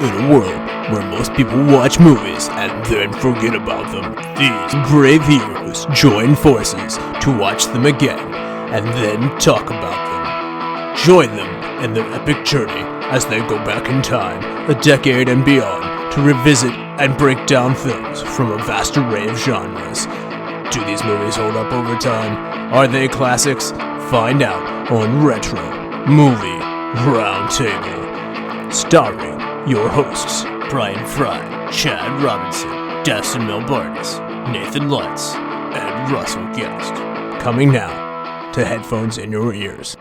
In a world where most people watch movies and then forget about them, these brave heroes join forces to watch them again and then talk about them. Join them in their epic journey as they go back in time, a decade and beyond, to revisit and break down films from a vast array of genres. Do these movies hold up over time? Are they classics? Find out on Retro Movie Roundtable. Starring your hosts, Bryan Frye, Chad Robinson, Dustin Melbardis, Nathan Lutz, and Russell Guest. Coming now to headphones in your ears.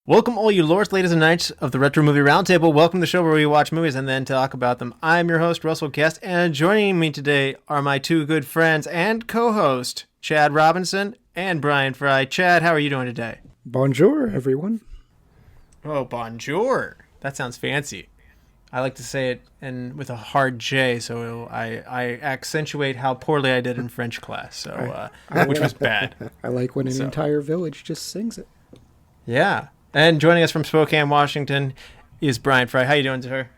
Welcome all you lords, ladies and knights of the Retro Movie Roundtable. Welcome to the show where we watch movies and then talk about them. I'm your host, Russell Guest, and joining me today are my two good friends and co-host, Chad Robinson and Bryan Frye. Chad, how are you doing today? Bonjour, everyone. Oh, bonjour. That sounds fancy. I like to say it with a hard J, so I accentuate how poorly I did in French class, so which was bad. I like when an entire village just sings it. Yeah. And joining us from Spokane, Washington, is Bryan Frye. How you doing, sir?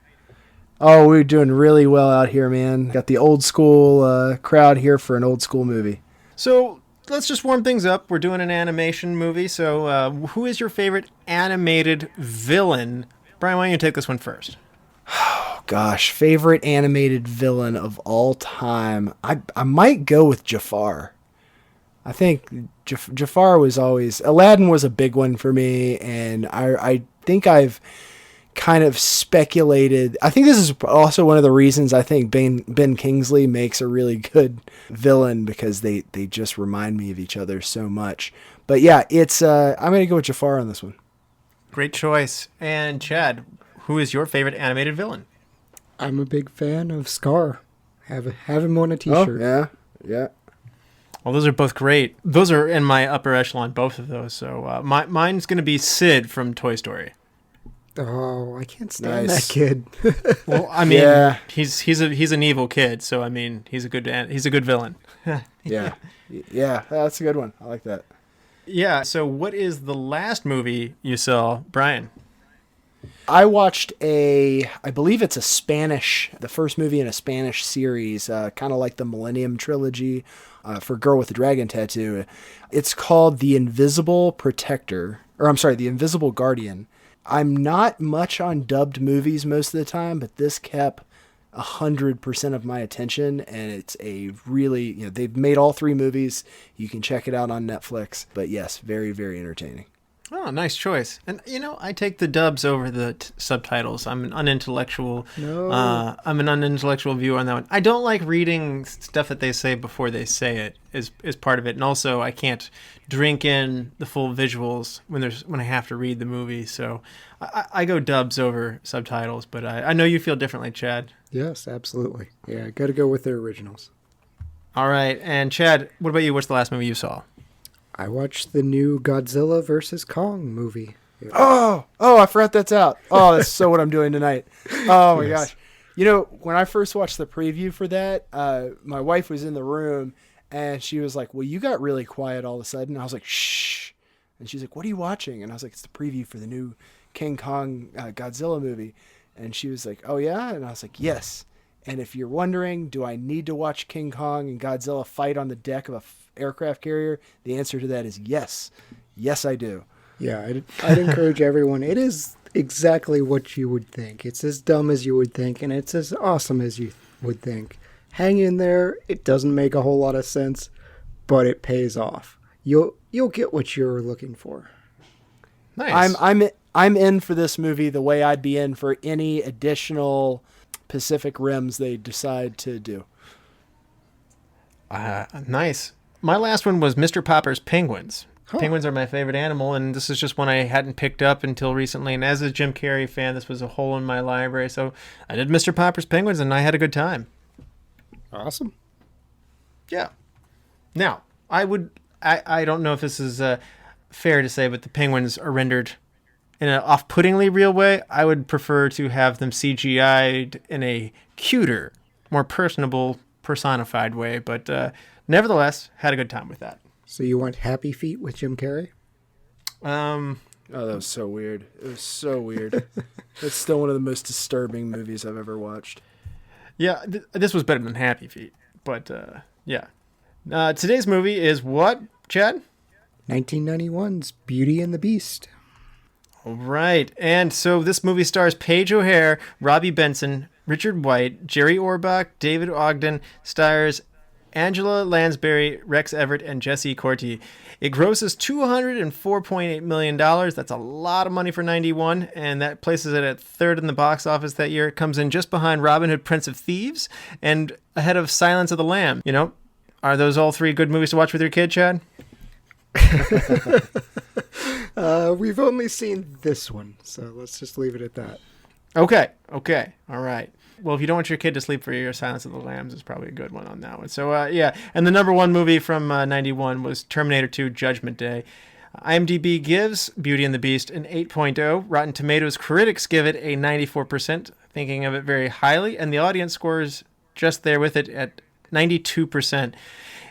Oh, we're doing really well out here, man. Got the old school crowd here for an old school movie. So let's just warm things up. We're doing an animation movie. So who is your favorite animated villain? Bryan, why don't you take this one first? Oh, gosh. Favorite animated villain of all time. I might go with Jafar. I think Jafar was always... Aladdin was a big one for me, and I think I've kind of speculated... I think this is also one of the reasons I think Ben Kingsley makes a really good villain, because they just remind me of each other so much. But yeah, it's I'm going to go with Jafar on this one. Great choice. And Chad, who is your favorite animated villain? I'm a big fan of Scar. Have him on a t-shirt. Oh, yeah. Well, those are both great. Those are in my upper echelon, both of those. So mine's going to be Sid from Toy Story. Oh, I can't stand that kid. Well, I mean, yeah. he's an evil kid, so I mean, he's a good villain. Yeah, that's a good one. I like that. Yeah. So, what is the last movie you saw, Bryan? I watched I believe it's the first movie in a Spanish series, kind of like the Millennium Trilogy for Girl with the Dragon Tattoo. It's called The Invisible Guardian. I'm not much on dubbed movies most of the time, but this kept 100% of my attention, and it's a really, they've made all three movies. You can check it out on Netflix, but yes, very, very entertaining. Oh, nice choice. And, I take the dubs over the subtitles. I'm an unintellectual viewer on that one. I don't like reading stuff that they say before they say it is part of it. And also, I can't drink in the full visuals when I have to read the movie. So I go dubs over subtitles, but I know you feel differently, Chad. Yes, absolutely. Yeah, got to go with their originals. All right. And Chad, what about you? What's the last movie you saw? I watched the new Godzilla vs. Kong movie. Oh, I forgot that's out. Oh, that's so what I'm doing tonight. Oh my gosh. When I first watched the preview for that, my wife was in the room and she was like, well, you got really quiet all of a sudden. I was like, shh. And she's like, what are you watching? And I was like, it's the preview for the new King Kong Godzilla movie. And she was like, oh yeah? And I was like, yes. And if you're wondering, do I need to watch King Kong and Godzilla fight on the deck of a aircraft carrier? The answer to that is yes. Yes, I do. Yeah, I'd encourage everyone. It is exactly what you would think. It's as dumb as you would think, and it's as awesome as you would think. Hang in there. It doesn't make a whole lot of sense, but it pays off. You'll get what you're looking for. Nice. I'm in for this movie the way I'd be in for any additional Pacific Rims they decide to do. Nice. My last one was Mr. Popper's Penguins. Huh. Penguins are my favorite animal, and this is just one I hadn't picked up until recently. And as a Jim Carrey fan, this was a hole in my library. So I did Mr. Popper's Penguins, and I had a good time. Awesome. Yeah. Now, I don't know if this is fair to say, but the penguins are rendered in an off-puttingly real way. I would prefer to have them CGI'd in a cuter, more personable, personified way, but nevertheless, had a good time with that. So you want Happy Feet with Jim Carrey? Oh, that was so weird. It was so weird. It's still one of the most disturbing movies I've ever watched. Yeah, this was better than Happy Feet, but yeah. Today's movie is what, Chad? 1991's Beauty and the Beast. All right, and so this movie stars Paige O'Hare, Robby Benson, Richard White, Jerry Orbach, David Ogden, stars Angela Lansbury, Rex Everett, and Jesse Corti. It grosses $204.8 million. That's a lot of money for 91, and that places it at third in the box office that year. It comes in just behind Robin Hood, Prince of Thieves, and ahead of Silence of the Lamb. You know, are those all three good movies to watch with your kid, Chad? We've only seen this one, so let's just leave it at that. Okay, all right. Well, if you don't want your kid to sleep for your Silence of the Lambs, it's probably a good one on that one. So, yeah. And the number one movie from 91 was Terminator 2 Judgment Day. IMDb gives Beauty and the Beast an 8.0. Rotten Tomatoes critics give it a 94%, thinking of it very highly. And the audience scores just there with it at 92%.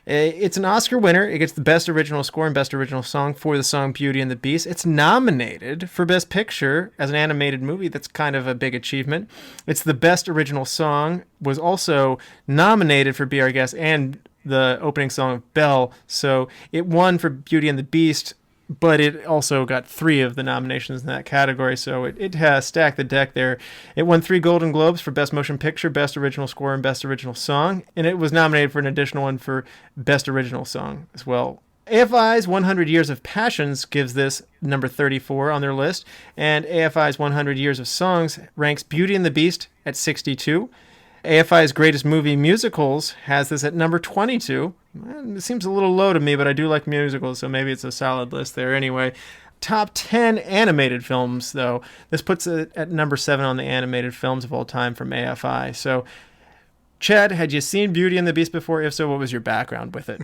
It's an Oscar winner. It gets the Best Original Score and Best Original Song for the song Beauty and the Beast. It's nominated for Best Picture as an animated movie. That's kind of a big achievement. It's the Best Original Song, was also nominated for Be Our Guest and the opening song of Belle. So it won for Beauty and the Beast, but it also got 3 of the nominations in that category, so it has stacked the deck there. It won 3 Golden Globes for Best Motion Picture, Best Original Score, and Best Original Song, and it was nominated for an additional one for Best Original Song as well. AFI's 100 Years of Passions gives this number 34 on their list, and AFI's 100 Years of Songs ranks Beauty and the Beast at 62. AFI's Greatest Movie Musicals has this at number 22. It seems a little low to me, but I do like musicals, so maybe it's a solid list there anyway. Top 10 animated films, though. This puts it at number 7 on the animated films of all time from AFI. So, Chad, had you seen Beauty and the Beast before? If so, what was your background with it?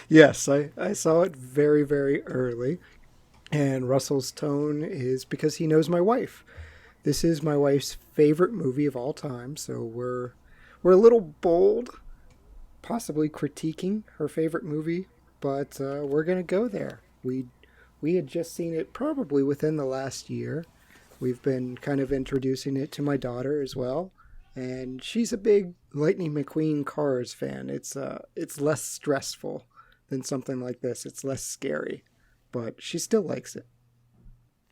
Yes, I saw it very, very early. And Russell's tone is because he knows my wife. This is my wife's favorite movie of all time, so we're a little bold, possibly critiquing her favorite movie, but we're gonna go there. We had just seen it probably within the last year. We've been kind of introducing it to my daughter as well, and she's a big Lightning McQueen Cars fan. It's less stressful than something like this. It's less scary, but she still likes it.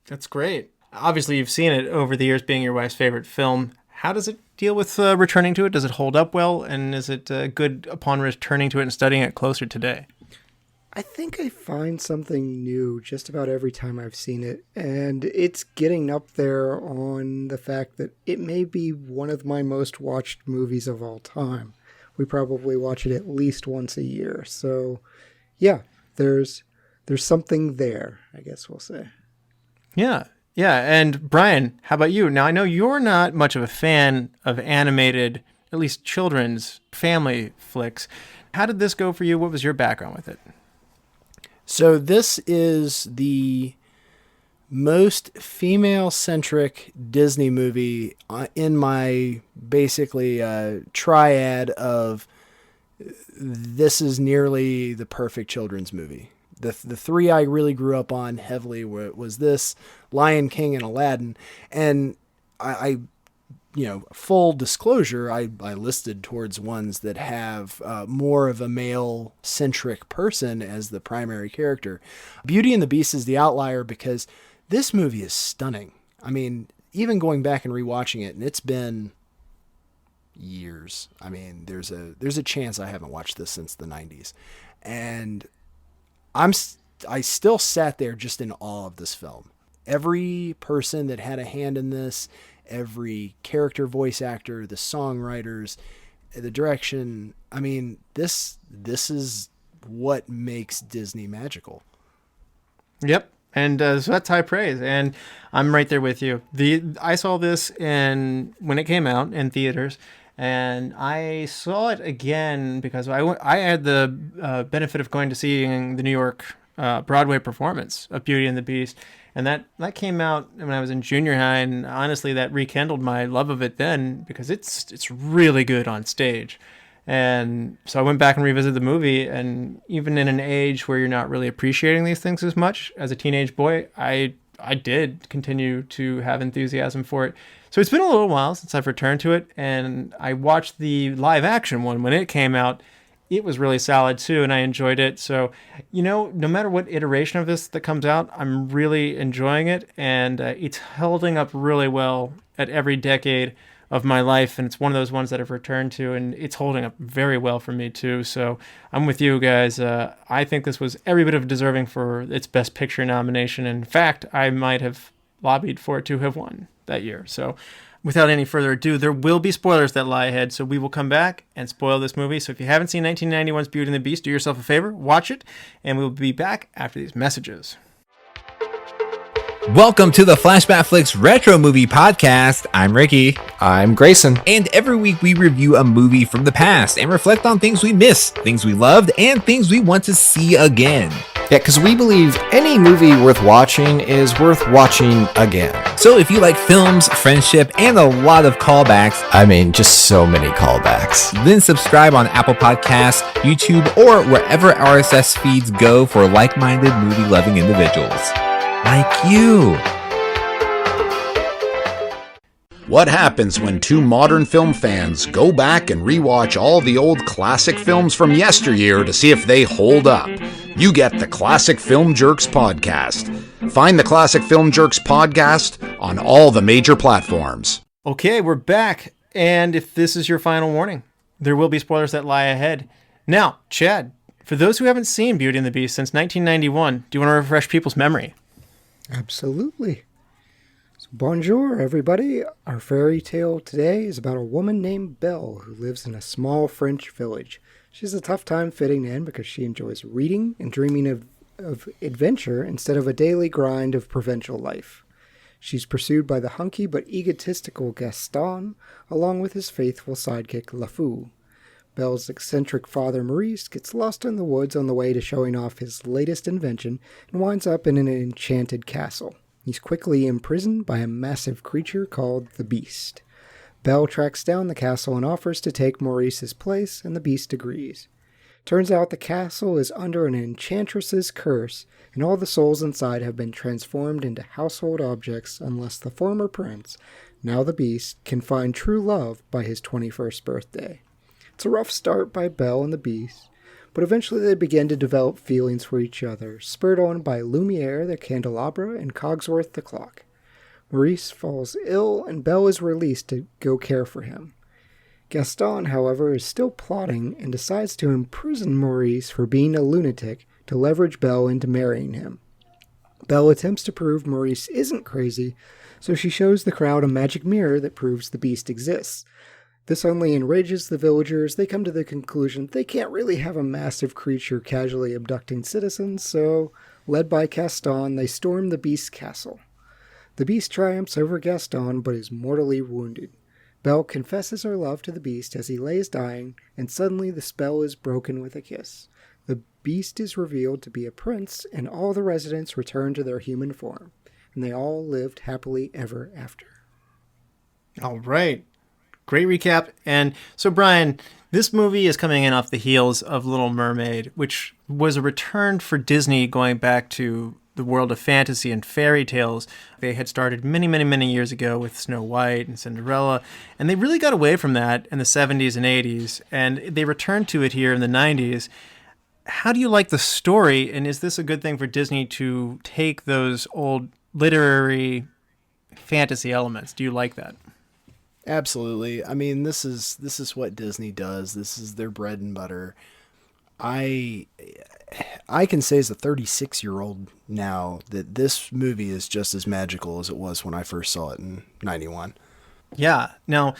That's great. Obviously, you've seen it over the years being your wife's favorite film. How does it deal with returning to it? Does it hold up well? And is it good upon returning to it and studying it closer today? I think I find something new just about every time I've seen it. And it's getting up there on the fact that it may be one of my most watched movies of all time. We probably watch it at least once a year. So, yeah, there's something there, I guess we'll say. Yeah. Yeah, and Bryan, how about you? Now, I know you're not much of a fan of animated, at least children's family flicks. How did this go for you? What was your background with it? So this is the most female-centric Disney movie in my basically triad of this is nearly the perfect children's movie. The 3 I really grew up on heavily was this, Lion King, and Aladdin. And I full disclosure, I listed towards ones that have more of a male-centric person as the primary character. Beauty and the Beast is the outlier because this movie is stunning. I mean, even going back and rewatching it, and it's been years. I mean, there's a chance I haven't watched this since the 90s. And I still sat there just in awe of this film. Every person that had a hand in this, every character voice actor, the songwriters, the direction. I mean, this is what makes Disney magical. Yep. And so that's high praise. And I'm right there with you. I saw this when it came out in theaters. And I saw it again because I had the benefit of going to seeing the New York Broadway performance of Beauty and the Beast. And that came out when I was in junior high. And honestly, that rekindled my love of it then because it's really good on stage. And so I went back and revisited the movie. And even in an age where you're not really appreciating these things as much, as a teenage boy, I I did continue to have enthusiasm for it. So it's been a little while since I've returned to it, and I watched the live action one when it came out. It was really solid too, and I enjoyed it. So, no matter what iteration of this that comes out, I'm really enjoying it, and it's holding up really well at every decade of my life, and it's one of those ones that I've returned to, and it's holding up very well for me too. So I'm with you guys. I think this was every bit of deserving for its Best Picture nomination. In fact, I might have lobbied for it to have won that year. So without any further ado, there will be spoilers that lie ahead, so we will come back and spoil this movie. So if you haven't seen 1991's Beauty and the Beast, do yourself a favor, watch it, and we'll be back after these messages. Welcome to the Flashback Flicks Retro Movie Podcast. I'm Ricky. I'm Grayson. And every week we review a movie from the past and reflect on things we missed, things we loved, and things we want to see again. Yeah, because we believe any movie worth watching is worth watching again. So if you like films, friendship, and a lot of callbacks, I mean, just so many callbacks, then subscribe on Apple Podcasts, YouTube, or wherever RSS feeds go for like-minded movie-loving individuals. Like you. What happens when two modern film fans go back and rewatch all the old classic films from yesteryear to see if they hold up? You get the Classic Film Jerks podcast. Find the Classic Film Jerks podcast on all the major platforms. Okay, we're back, and if this is your final warning, there will be spoilers that lie ahead. Now, Chad, for those who haven't seen Beauty and the Beast since 1991, do you want to refresh people's memory? Absolutely. So bonjour, everybody. Our fairy tale today is about a woman named Belle who lives in a small French village. She has a tough time fitting in because she enjoys reading and dreaming of adventure instead of a daily grind of provincial life. She's pursued by the hunky but egotistical Gaston, along with his faithful sidekick LeFou. Belle's eccentric father Maurice gets lost in the woods on the way to showing off his latest invention and winds up in an enchanted castle. He's quickly imprisoned by a massive creature called the Beast. Belle tracks down the castle and offers to take Maurice's place, and the Beast agrees. Turns out the castle is under an enchantress's curse, and all the souls inside have been transformed into household objects unless the former prince, now the Beast, can find true love by his 21st birthday. It's a rough start by Belle and the Beast, but eventually they begin to develop feelings for each other, spurred on by Lumiere the candelabra and Cogsworth the clock. Maurice falls ill and Belle is released to go care for him. Gaston, however, is still plotting and decides to imprison Maurice for being a lunatic to leverage Belle into marrying him. Belle attempts to prove Maurice isn't crazy, so she shows the crowd a magic mirror that proves the Beast exists. This only enrages the villagers. They come to the conclusion they can't really have a massive creature casually abducting citizens, so, led by Gaston, they storm the Beast's castle. The Beast triumphs over Gaston, but is mortally wounded. Belle confesses her love to the Beast as he lays dying, and suddenly the spell is broken with a kiss. The Beast is revealed to be a prince, and all the residents return to their human form, and they all lived happily ever after. All right. Great recap. And so, Brian, this movie is coming in off the heels of Little Mermaid, which was a return for Disney going back to the world of fantasy and fairy tales. They had started many, many, many years ago with Snow White and Cinderella, and they really got away from that in the 70s and 80s, and they returned to it here in the 90s. How do you like the story, and is this a good thing for Disney to take those old literary fantasy elements? Do you like that? Absolutely. I mean, this is what Disney does. This is their bread and butter. I can say as a 36-year-old now that this movie is just as magical as it was when I first saw it in 91. Yeah. Now,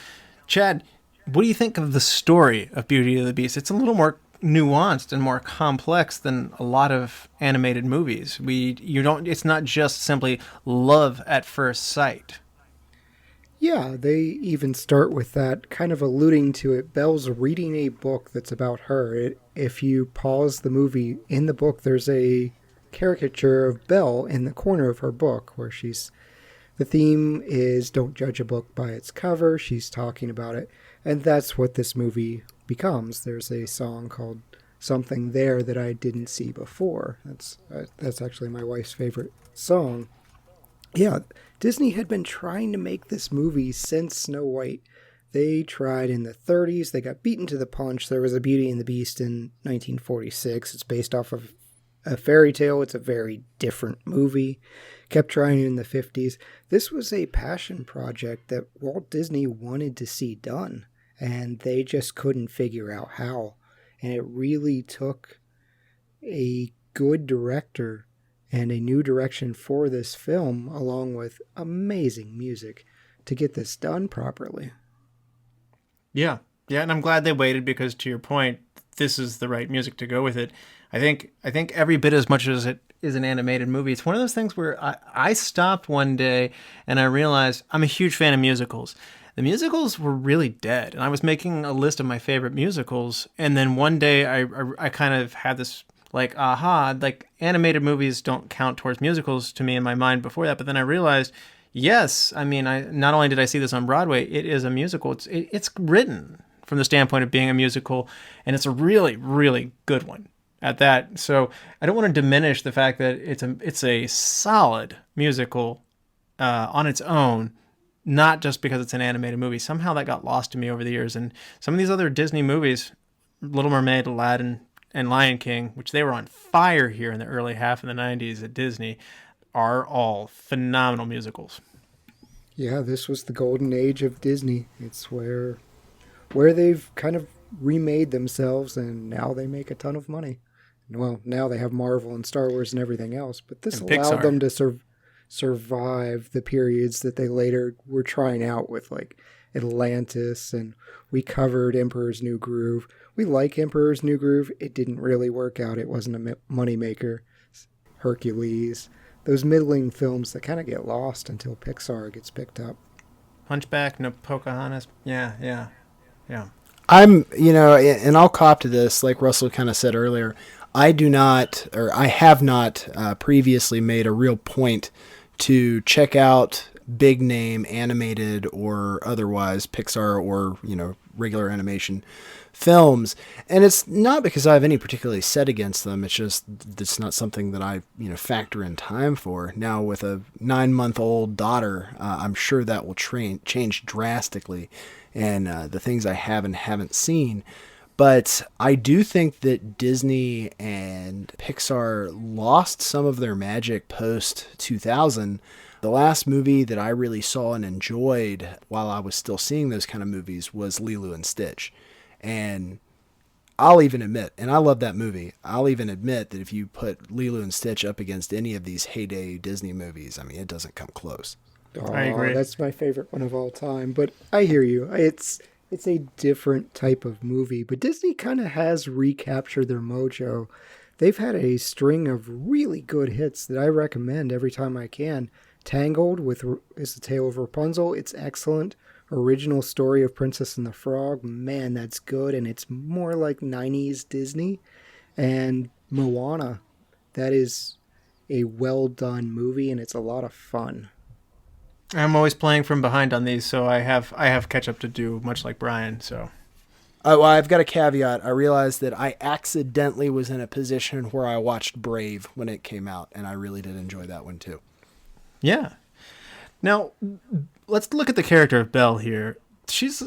Chad, what do you think of the story of Beauty and the Beast? It's a little more nuanced and more complex than a lot of animated movies. It's not just simply love at first sight. Yeah, they even start with that, kind of alluding to it. Belle's reading a book that's about her. If you pause the movie, in the book, there's a caricature of Belle in the corner of her book where the theme is don't judge a book by its cover. She's talking about it. And that's what this movie becomes. There's a song called Something There That I Didn't See Before. That's actually my wife's favorite song. Yeah, Disney had been trying to make this movie since Snow White. They tried in the 30s. They got beaten to the punch. There was a Beauty and the Beast in 1946. It's based off of a fairy tale. It's a very different movie. Kept trying in the 50s. This was a passion project that Walt Disney wanted to see done, and they just couldn't figure out how. And it really took a good director and a new direction for this film, along with amazing music, to get this done properly. Yeah, and I'm glad they waited because, to your point, this is the right music to go with it. I think every bit as much as it is an animated movie, it's one of those things where I stopped one day and I realized I'm a huge fan of musicals. The musicals were really dead, and I was making a list of my favorite musicals, and then one day I kind of had this animated movies don't count towards musicals to me in my mind before that, but then I realized, yes, I mean, not only did I see this on Broadway, it is a musical. It's written from the standpoint of being a musical, and it's a really, really good one at that. So I don't want to diminish the fact that it's a solid musical on its own, not just because it's an animated movie. Somehow that got lost to me over the years, and some of these other Disney movies, Little Mermaid, Aladdin, and Lion King, which they were on fire here in the early half of the 90s at Disney, are all phenomenal musicals. Yeah, this was the golden age of Disney. It's where they've kind of remade themselves, and now they make a ton of money. Well, now they have Marvel and Star Wars and everything else, but this allowed them to survive the periods that they later were trying out with, like Atlantis, and we covered Emperor's New Groove. We like Emperor's New Groove. It didn't really work out. It wasn't a moneymaker. Hercules. Those middling films that kind of get lost until Pixar gets picked up. Hunchback, no Pocahontas. Yeah. And I'll cop to this, like Russell kind of said earlier. I have not previously made a real point to check out big name animated or otherwise Pixar or, regular animation films. And it's not because I have any particularly set against them. It's not something that I, factor in time for. Now with a 9-month-old daughter, I'm sure that will change drastically, and the things I have and haven't seen. But I do think that Disney and Pixar lost some of their magic post-2000. The last movie that I really saw and enjoyed while I was still seeing those kind of movies was Lilo and Stitch. And I'll even admit, and I love that movie, I'll even admit that if you put Lilo and Stitch up against any of these heyday Disney movies, I mean, it doesn't come close. Oh, I agree. That's my favorite one of all time. But I hear you. It's a different type of movie. But Disney kind of has recaptured their mojo. They've had a string of really good hits that I recommend every time I can. Tangled is the Tale of Rapunzel. It's excellent. Original Story of Princess and the Frog. Man, that's good. And it's more like 90s Disney. And Moana. That is a well-done movie, and it's a lot of fun. I'm always playing from behind on these, so I have catch up to do, much like Bryan. So, well, I've got a caveat. I realized that I accidentally was in a position where I watched Brave when it came out, and I really did enjoy that one too. Yeah. Now, let's look at the character of Belle here. She's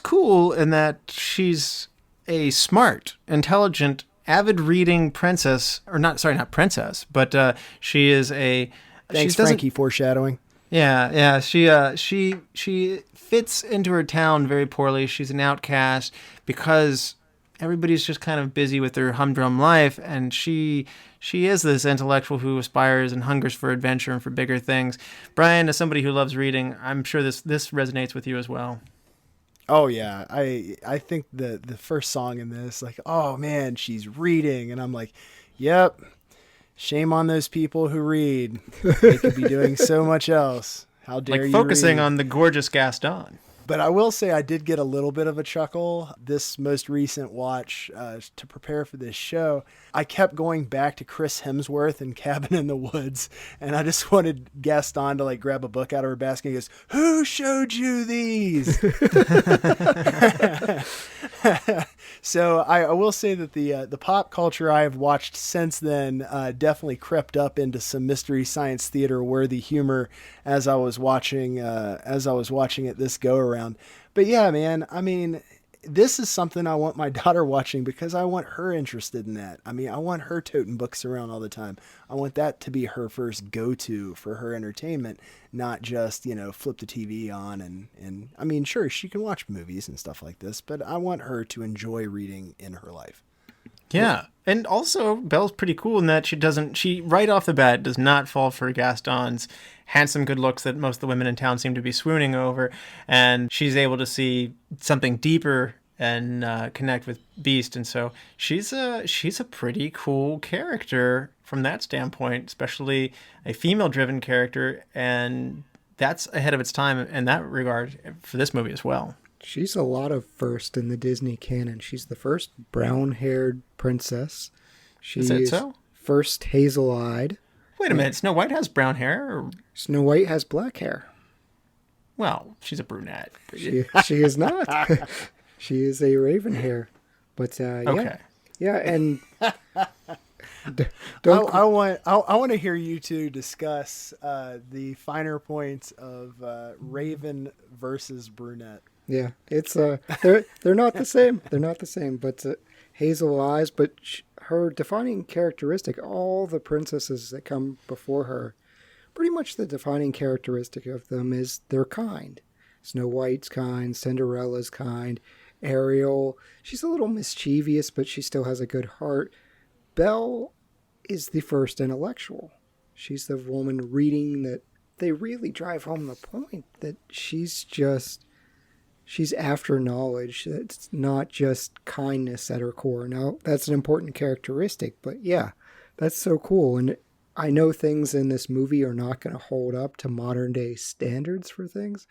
cool in that she's a smart, intelligent, avid reading princess, or not princess, but she is a. Thanks, Frankie, foreshadowing. Yeah. She fits into her town very poorly. She's an outcast because everybody's just kind of busy with their humdrum life, and she is this intellectual who aspires and hungers for adventure and for bigger things. Bryan, as somebody who loves reading, I'm sure this resonates with you as well. Oh yeah, I think the first song in this, like, oh man, she's reading, and I'm like, yep. Shame on those people who read. They could be doing so much else. How dare you focusing read? On the gorgeous Gaston. But I will say I did get a little bit of a chuckle this most recent watch to prepare for this show. I kept going back to Chris Hemsworth in Cabin in the Woods, and I just wanted Gaston to grab a book out of her basket and he goes, "Who showed you these?" So I will say that the pop culture I have watched since then definitely crept up into some Mystery Science Theater worthy humor as I was watching it this go around. But yeah, man, I mean, this is something I want my daughter watching because I want her interested in that. I mean, I want her toting books around all the time. I want that to be her first go-to for her entertainment, not just, flip the TV on and I mean, sure, she can watch movies and stuff like this, but I want her to enjoy reading in her life. Yeah. And also, Belle's pretty cool in that she right off the bat does not fall for Gaston's handsome good looks that most of the women in town seem to be swooning over. And she's able to see something deeper and connect with Beast. And so she's a pretty cool character from that standpoint, especially a female-driven character. And that's ahead of its time in that regard for this movie as well. She's a lot of first in the Disney canon. She's the first brown-haired princess. Is that so? First hazel-eyed. Wait a minute, Snow White has brown hair? Or... Snow White has black hair. Well, she's a brunette. She is not. She is a raven hair. But okay. Yeah, and I want to hear you two discuss the finer points of raven versus brunette. Yeah, it's they're not the same. They're not the same, but hazel eyes, but her defining characteristic, all the princesses that come before her, pretty much the defining characteristic of them is they're kind. Snow White's kind, Cinderella's kind, Ariel, she's a little mischievous, but she still has a good heart. Belle is the first intellectual. She's the woman reading that they really drive home the point that she's after knowledge. It's not just kindness at her core. Now, that's an important characteristic, but yeah, that's so cool. And I know things in this movie are not going to hold up to modern day standards for things.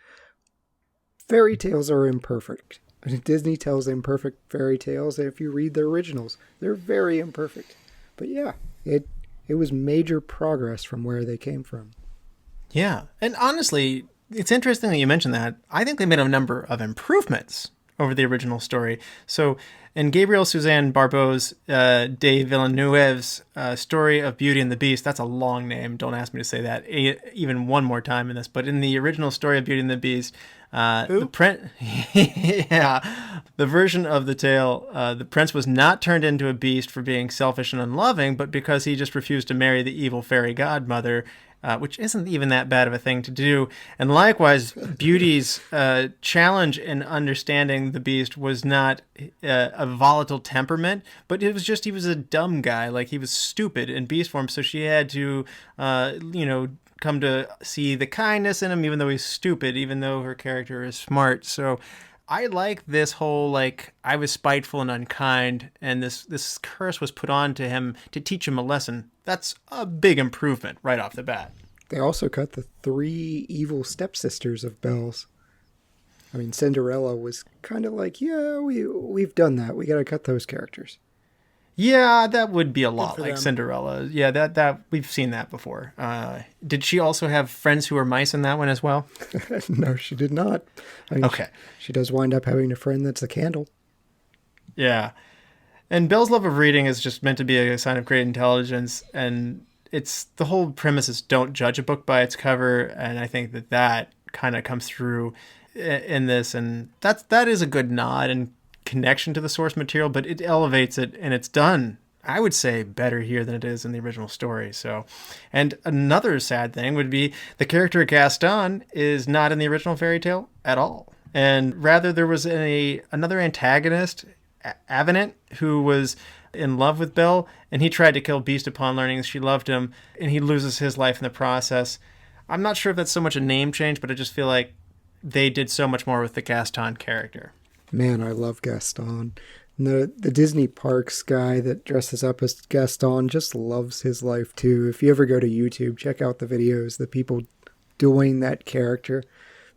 Fairy tales are imperfect. Disney tells imperfect fairy tales. If you read the originals, they're very imperfect. But yeah, it was major progress from where they came from. Yeah, and honestly, it's interesting that you mentioned that. I think they made a number of improvements over the original story. So in Gabriel Suzanne Barbeau's de Villeneuve's story of Beauty and the Beast, that's a long name. Don't ask me to say that even one more time in this. But in the original story of Beauty and the Beast, the version of the tale, the prince was not turned into a beast for being selfish and unloving, but because he just refused to marry the evil fairy godmother, which isn't even that bad of a thing to do. And likewise, Beauty's challenge in understanding the Beast was not a volatile temperament, but it was just he was a dumb guy. Like, he was stupid in Beast form, so she had to, come to see the kindness in him, even though he's stupid, even though her character is smart. So I like this whole, like, I was spiteful and unkind, and this curse was put on to him to teach him a lesson. That's a big improvement right off the bat. They also cut the 3 evil stepsisters of Belle's. I mean, Cinderella was kind of like, yeah, we've done that. We got to cut those characters. Yeah, that would be a lot like them. Cinderella. Yeah, that we've seen that before. Did she also have friends who were mice in that one as well? No, she did not. I mean, okay. She does wind up having a friend that's a candle. Yeah. And Belle's love of reading is just meant to be a sign of great intelligence. And it's the whole premise is don't judge a book by its cover. And I think that kind of comes through in this. And that is a good nod and connection to the source material, but it elevates it, and it's done, I would say, better here than it is in the original story. So, and another sad thing would be the character Gaston is not in the original fairy tale at all, and rather there was another antagonist, Avenant, who was in love with Belle, and he tried to kill Beast upon learning she loved him, and he loses his life in the process. I'm not sure if that's so much a name change, but I just feel like they did so much more with the Gaston character. Man, I love Gaston. The Disney Parks guy that dresses up as Gaston just loves his life too. If you ever go to YouTube, check out the videos, the people doing that character.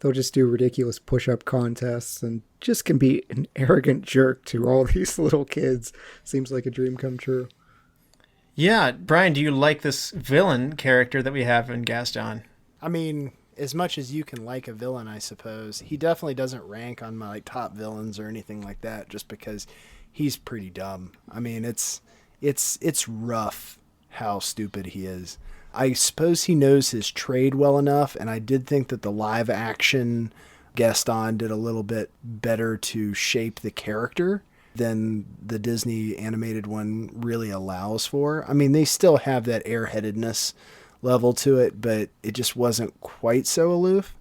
They'll just do ridiculous push-up contests and just can be an arrogant jerk to all these little kids. Seems like a dream come true. Yeah, Brian, do you like this villain character that we have in Gaston? I mean, as much as you can like a villain, I suppose, he definitely doesn't rank on my top villains or anything like that, just because he's pretty dumb. I mean, it's rough how stupid he is. I suppose he knows his trade well enough, and I did think that the live action Gaston did a little bit better to shape the character than the Disney animated one really allows for. I mean, they still have that airheadedness level to it, but it just wasn't quite so aloof.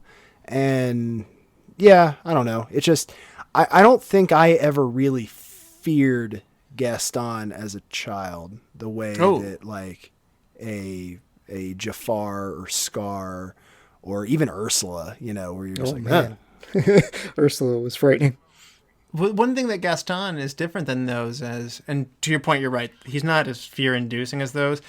And yeah, I don't know. It just, I don't think I ever really feared Gaston as a child the way that like a Jafar or Scar or even Ursula, you know, where you're just man. Ursula was frightening. One thing that Gaston is different than those and to your point, you're right, he's not as fear-inducing as those,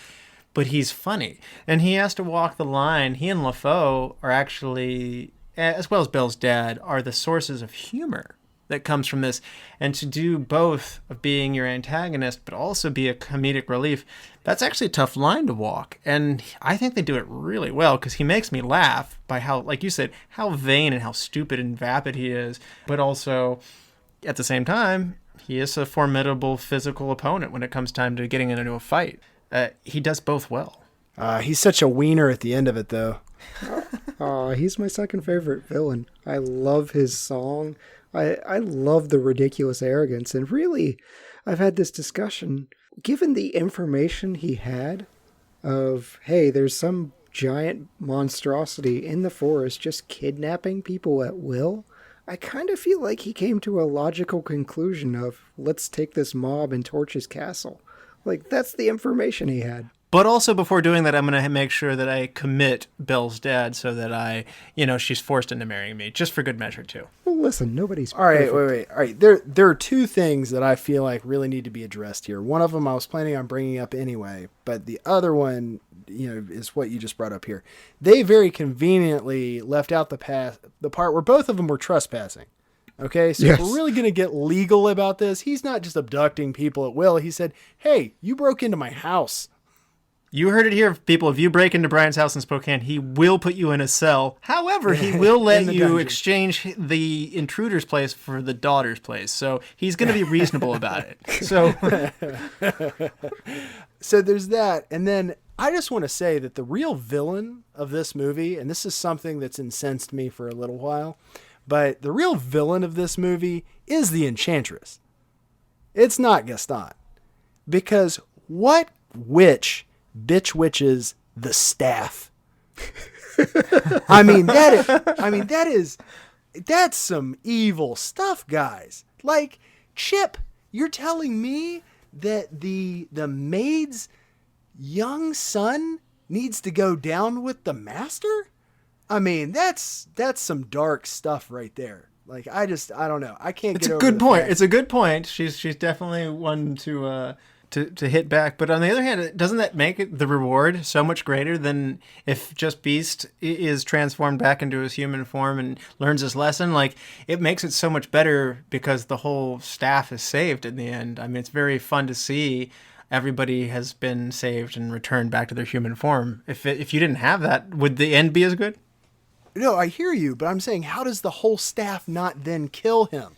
but he's funny. And he has to walk the line. He and LaFoe are actually, as well as Belle's dad, are the sources of humor that comes from this. And to do both of being your antagonist, but also be a comedic relief, that's actually a tough line to walk. And I think they do it really well because he makes me laugh by how, like you said, how vain and how stupid and vapid he is. But also, at the same time, he is a formidable physical opponent when it comes time to getting into a fight. He does both well. He's such a wiener at the end of it, though. He's my second favorite villain. I love his song. I love the ridiculous arrogance. And really, I've had this discussion. Given the information he had of, hey, there's some giant monstrosity in the forest just kidnapping people at will, I kind of feel like he came to a logical conclusion of, let's take this mob and torch his castle. Like, that's the information he had. But also before doing that, I'm going to make sure that I commit Belle's dad so that she's forced into marrying me, just for good measure, too. Well, listen, nobody's All right, perfect. wait. All right, there are two things that I feel like really need to be addressed here. One of them I was planning on bringing up anyway, but the other one, is what you just brought up here. They very conveniently left out the part where both of them were trespassing. Okay, so Yes. if we're really going to get legal about this, he's not just abducting people at will. He said, hey, you broke into my house. You heard it here, people. If you break into Brian's house in Spokane, he will put you in a cell. However, he will let In the you dungeon. exchange the intruder's place for the daughter's place. So he's going to be reasonable about it. So, So there's that. And then I just want to say that the real villain of this movie, and this is something that's incensed me for a little while, but the real villain of this movie is the Enchantress. It's not Gaston. Because what witch bitch-witches the staff? That's some evil stuff, guys. Like, Chip, you're telling me that the maid's young son needs to go down with the master? I mean, that's some dark stuff right there. Like, I don't know. I can't it's get a over good the point. fact- It's a good point. She's definitely one to hit back. But on the other hand, doesn't that make the reward so much greater than if just Beast is transformed back into his human form and learns his lesson? Like, it makes it so much better because the whole staff is saved in the end. I mean, it's very fun to see everybody has been saved and returned back to their human form. If you didn't have that, would the end be as good? No, I hear you, but I'm saying, how does the whole staff not then kill him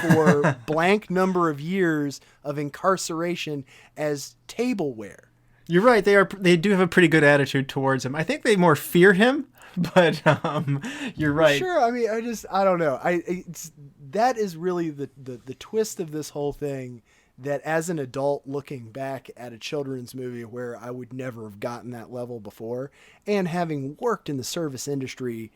for blank number of years of incarceration as tableware? You're right. They do have a pretty good attitude towards him. I think they more fear him, but you're right. Sure. I mean, I don't know. That is really the twist of this whole thing, that as an adult looking back at a children's movie where I would never have gotten that level before, and having worked in the service industry,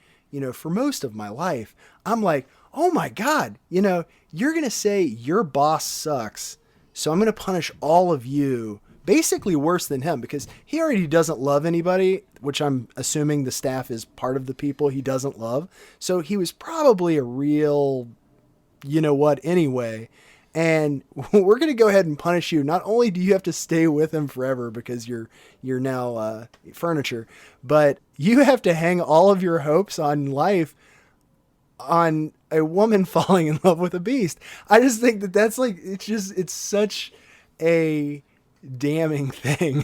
for most of my life, I'm like, oh my God, you're going to say your boss sucks, so I'm going to punish all of you, basically worse than him, because he already doesn't love anybody, which I'm assuming the staff is part of the people he doesn't love. So he was probably a real, anyway. And we're going to go ahead and punish you. Not only do you have to stay with him forever because you're now furniture, but you have to hang all of your hopes on life on a woman falling in love with a beast. I just think that's like, it's such a damning thing.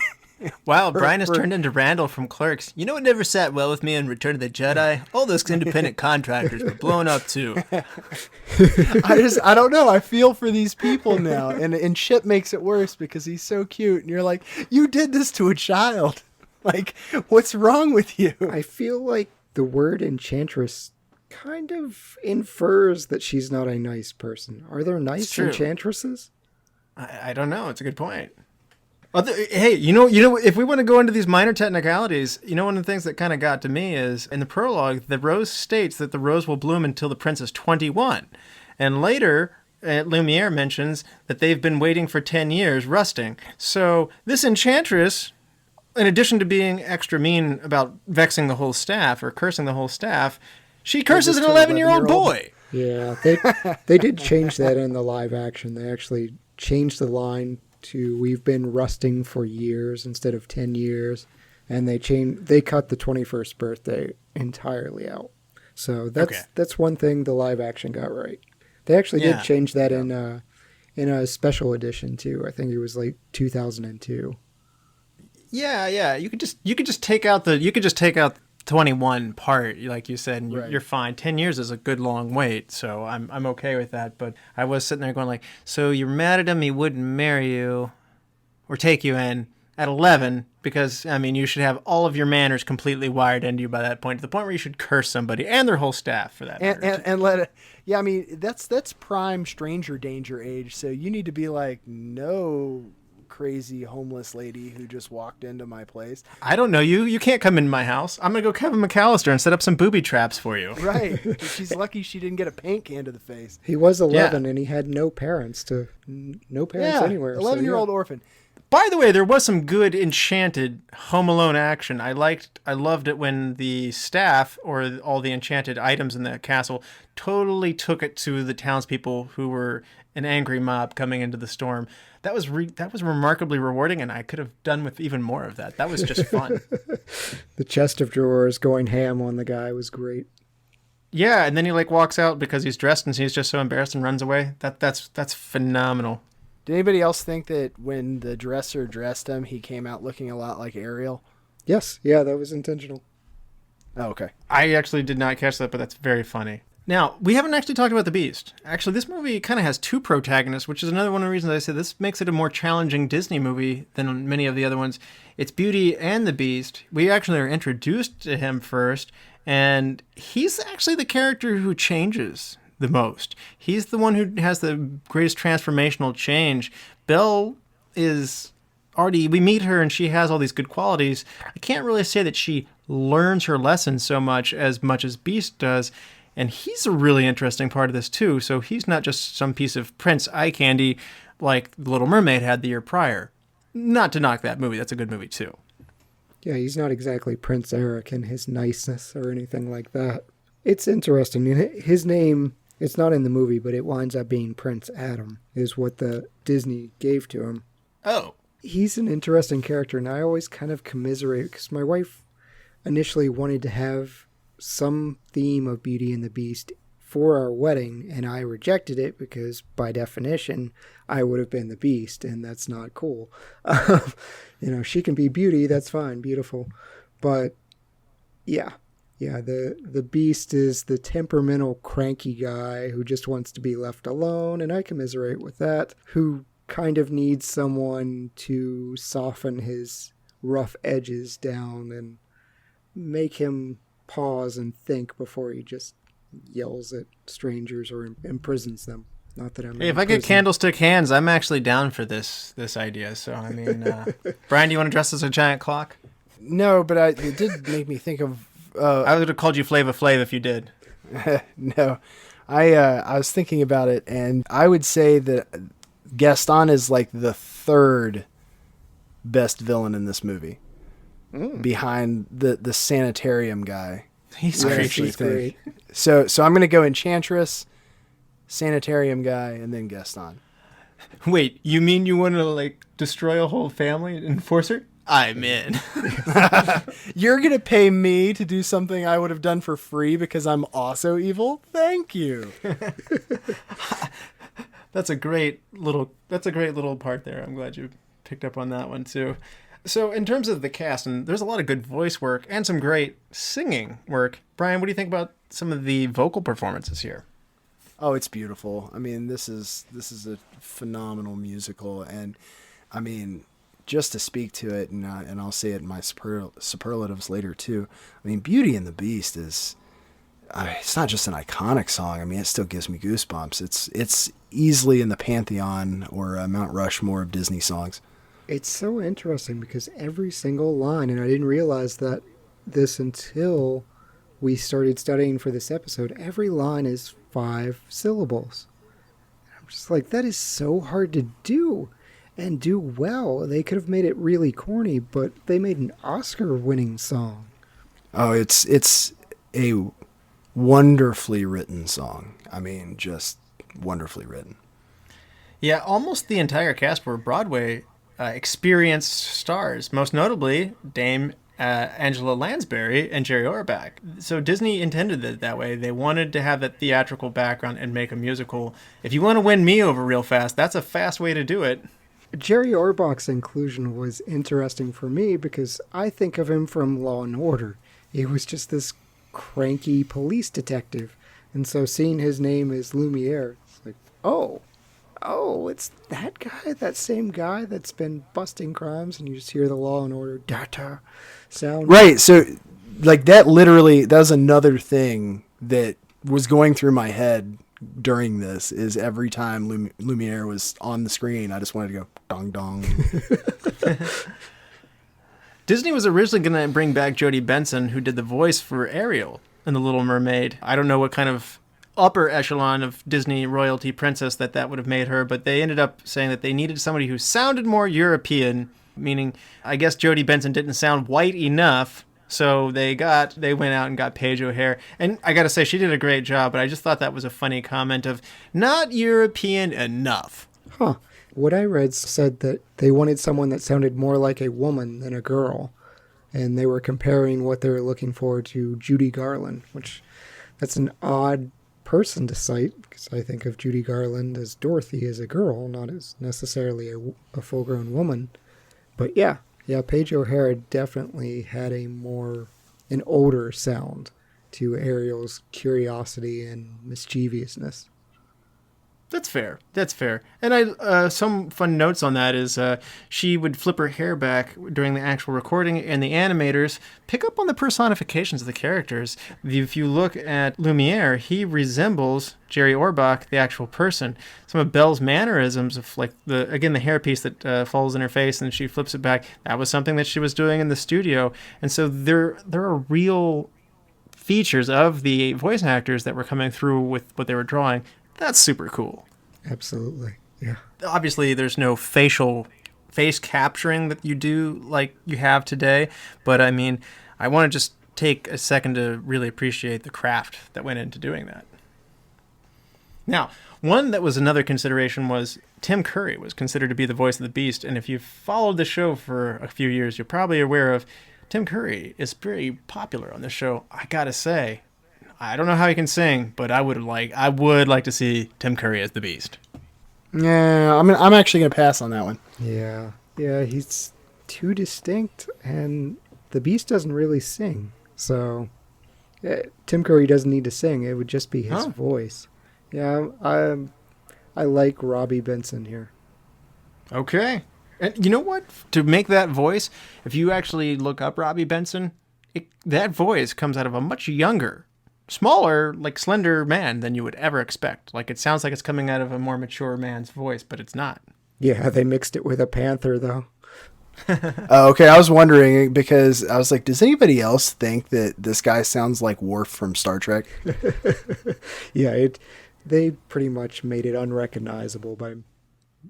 Wow, Bryan has turned into Randall from Clerks. You know what never sat well with me in Return of the Jedi? All those independent contractors were blown up too. I don't know. I feel for these people now. And Chip makes it worse because he's so cute. And you're like, you did this to a child. Like, what's wrong with you? I feel like the word enchantress kind of infers that she's not a nice person. Are there nice enchantresses? I don't know. It's a good point. Hey, you know, if we want to go into these minor technicalities, one of the things that kind of got to me is in the prologue, the rose states that the rose will bloom until the prince is 21. And later, Lumiere mentions that they've been waiting for 10 years, rusting. So this enchantress, in addition to being extra mean about vexing the whole staff or cursing the whole staff, she curses an 11-year-old boy. Yeah, they did change that in the live action. They actually changed the line to "we've been rusting for years" instead of 10 years, and they cut the 21st birthday entirely out. So that's one thing the live action got right. They actually did change that in a special edition too. I think it was like 2002. Yeah. You could just take out 21 part, like you said, and you're fine. 10 years is a good long wait, so I'm okay with that. But I was sitting there going like, so you're mad at him, he wouldn't marry you or take you in at 11 because, I mean, you should have all of your manners completely wired into you by that point, to the point where you should curse somebody and their whole staff for that matter. And let it, yeah, I mean, that's prime stranger danger age, so you need to be like, no crazy homeless lady who just walked into my place. I don't know you. You can't come in my house. I'm going to go Kevin McAllister and set up some booby traps for you. Right. She's lucky she didn't get a paint can to the face. He was 11 and he had no parents anywhere. 11-year-old orphan. By the way, there was some good enchanted Home Alone action. I loved it when the staff or all the enchanted items in the castle totally took it to the townspeople who were an angry mob coming into the storm. That was remarkably rewarding, and I could have done with even more of that. That was just fun. The chest of drawers going ham on the guy was great. Yeah, and then he walks out because he's dressed and he's just so embarrassed and runs away. That's phenomenal. Did anybody else think that when the dresser dressed him, he came out looking a lot like Ariel? Yes, yeah, that was intentional. Oh, okay. I actually did not catch that, but that's very funny. Now, we haven't actually talked about the Beast. Actually, this movie kind of has two protagonists, which is another one of the reasons I say this makes it a more challenging Disney movie than many of the other ones. It's Beauty and the Beast. We actually are introduced to him first, and he's actually the character who changes the most. He's the one who has the greatest transformational change. Belle is already, we meet her and she has all these good qualities. I can't really say that she learns her lessons so much as Beast does. And he's a really interesting part of this too. So he's not just some piece of Prince eye candy like The Little Mermaid had the year prior. Not to knock that movie. That's a good movie too. Yeah, he's not exactly Prince Eric in his niceness or anything like that. It's interesting. His name, it's not in the movie, but it winds up being Prince Adam, is what the Disney gave to him. Oh. He's an interesting character, and I always kind of commiserate, because my wife initially wanted to have some theme of Beauty and the Beast for our wedding, and I rejected it because by definition I would have been the Beast, and that's not cool. She can be Beauty, that's fine, beautiful, but the Beast is the temperamental cranky guy who just wants to be left alone, and I commiserate with that, who kind of needs someone to soften his rough edges down and make him pause and think before he just yells at strangers or imprisons them. Not that I'm. Hey, if I get candlestick hands, I'm actually down for this idea. So I mean, Bryan, do you want to dress as a giant clock? No, but it did make me think of. I would have called you Flava Flav if you did. No, I was thinking about it, and I would say that Gaston is like the third best villain in this movie. Behind the sanitarium guy. He's great. So I'm going to go Enchantress, sanitarium guy, and then Gaston. Wait, you mean you want to destroy a whole family and Enforcer? I'm in. You're going to pay me to do something I would have done for free because I'm also evil? Thank you. That's a great little part there. I'm glad you picked up on that one too. So in terms of the cast, and there's a lot of good voice work and some great singing work. Bryan, what do you think about some of the vocal performances here? Oh, it's beautiful. I mean, this is a phenomenal musical, and I mean, just to speak to it, and I'll say it in my superlatives later too. I mean, Beauty and the Beast is, it's not just an iconic song. I mean, it still gives me goosebumps. It's easily in the pantheon or Mount Rushmore of Disney songs. It's so interesting because every single line, and I didn't realize that this until we started studying for this episode, every line is 5 syllables. I'm just like, that is so hard to do and do well. They could have made it really corny, but they made an Oscar-winning song. Oh, it's a wonderfully written song. I mean, just wonderfully written. Yeah, almost the entire cast were Broadway experienced stars, most notably Dame Angela Lansbury and Jerry Orbach. So Disney intended it that way. They wanted to have that theatrical background and make a musical. If you want to win me over real fast, that's a fast way to do it. Jerry Orbach's inclusion was interesting for me because I think of him from Law and Order. He was just this cranky police detective. And so seeing his name as Lumiere, it's like, oh, it's that guy, that same guy that's been busting crimes, and you just hear the Law and Order data sound. Right, so like that was another thing that was going through my head during this, is every time Lumiere was on the screen, I just wanted to go dong dong. Disney was originally going to bring back Jodie Benson, who did the voice for Ariel in The Little Mermaid. I don't know what kind of upper echelon of Disney royalty princess that would have made her, but they ended up saying that they needed somebody who sounded more European, meaning I guess Jodie Benson didn't sound white enough, so they went out and got Paige O'Hare, and I gotta say she did a great job, but I just thought that was a funny comment of not European enough. Huh. What I read said that they wanted someone that sounded more like a woman than a girl, and they were comparing what they were looking for to Judy Garland, which that's an odd person to cite, because I think of Judy Garland as Dorothy as a girl, not as necessarily a full-grown woman. But yeah, Paige O'Hare definitely had an older sound to Ariel's curiosity and mischievousness. That's fair. And some fun notes on that is she would flip her hair back during the actual recording, and the animators pick up on the personifications of the characters. If you look at Lumiere, he resembles Jerry Orbach, the actual person. Some of Belle's mannerisms of the hairpiece that falls in her face and she flips it back, that was something that she was doing in the studio. And so there are real features of the voice actors that were coming through with what they were drawing. That's super cool. Absolutely, yeah. Obviously, there's no face capturing that you do like you have today, but I mean, I want to just take a second to really appreciate the craft that went into doing that. Now, one that was another consideration was Tim Curry was considered to be the voice of the Beast, and if you've followed the show for a few years, you're probably aware of Tim Curry is very popular on the show. I gotta say, I don't know how he can sing, but I would like to see Tim Curry as the Beast. Yeah, I'm actually gonna pass on that one. Yeah, he's too distinct, and the Beast doesn't really sing. So Tim Curry doesn't need to sing; it would just be his voice. Yeah, I like Robby Benson here. Okay, and you know what? To make that voice, if you actually look up Robby Benson, that voice comes out of a much younger, smaller, slender man than you would ever expect. It sounds like it's coming out of a more mature man's voice, but it's not. Yeah, they mixed it with a panther, though. Okay, I was wondering, because I was like, does anybody else think that this guy sounds like Worf from Star Trek? Yeah, they pretty much made it unrecognizable by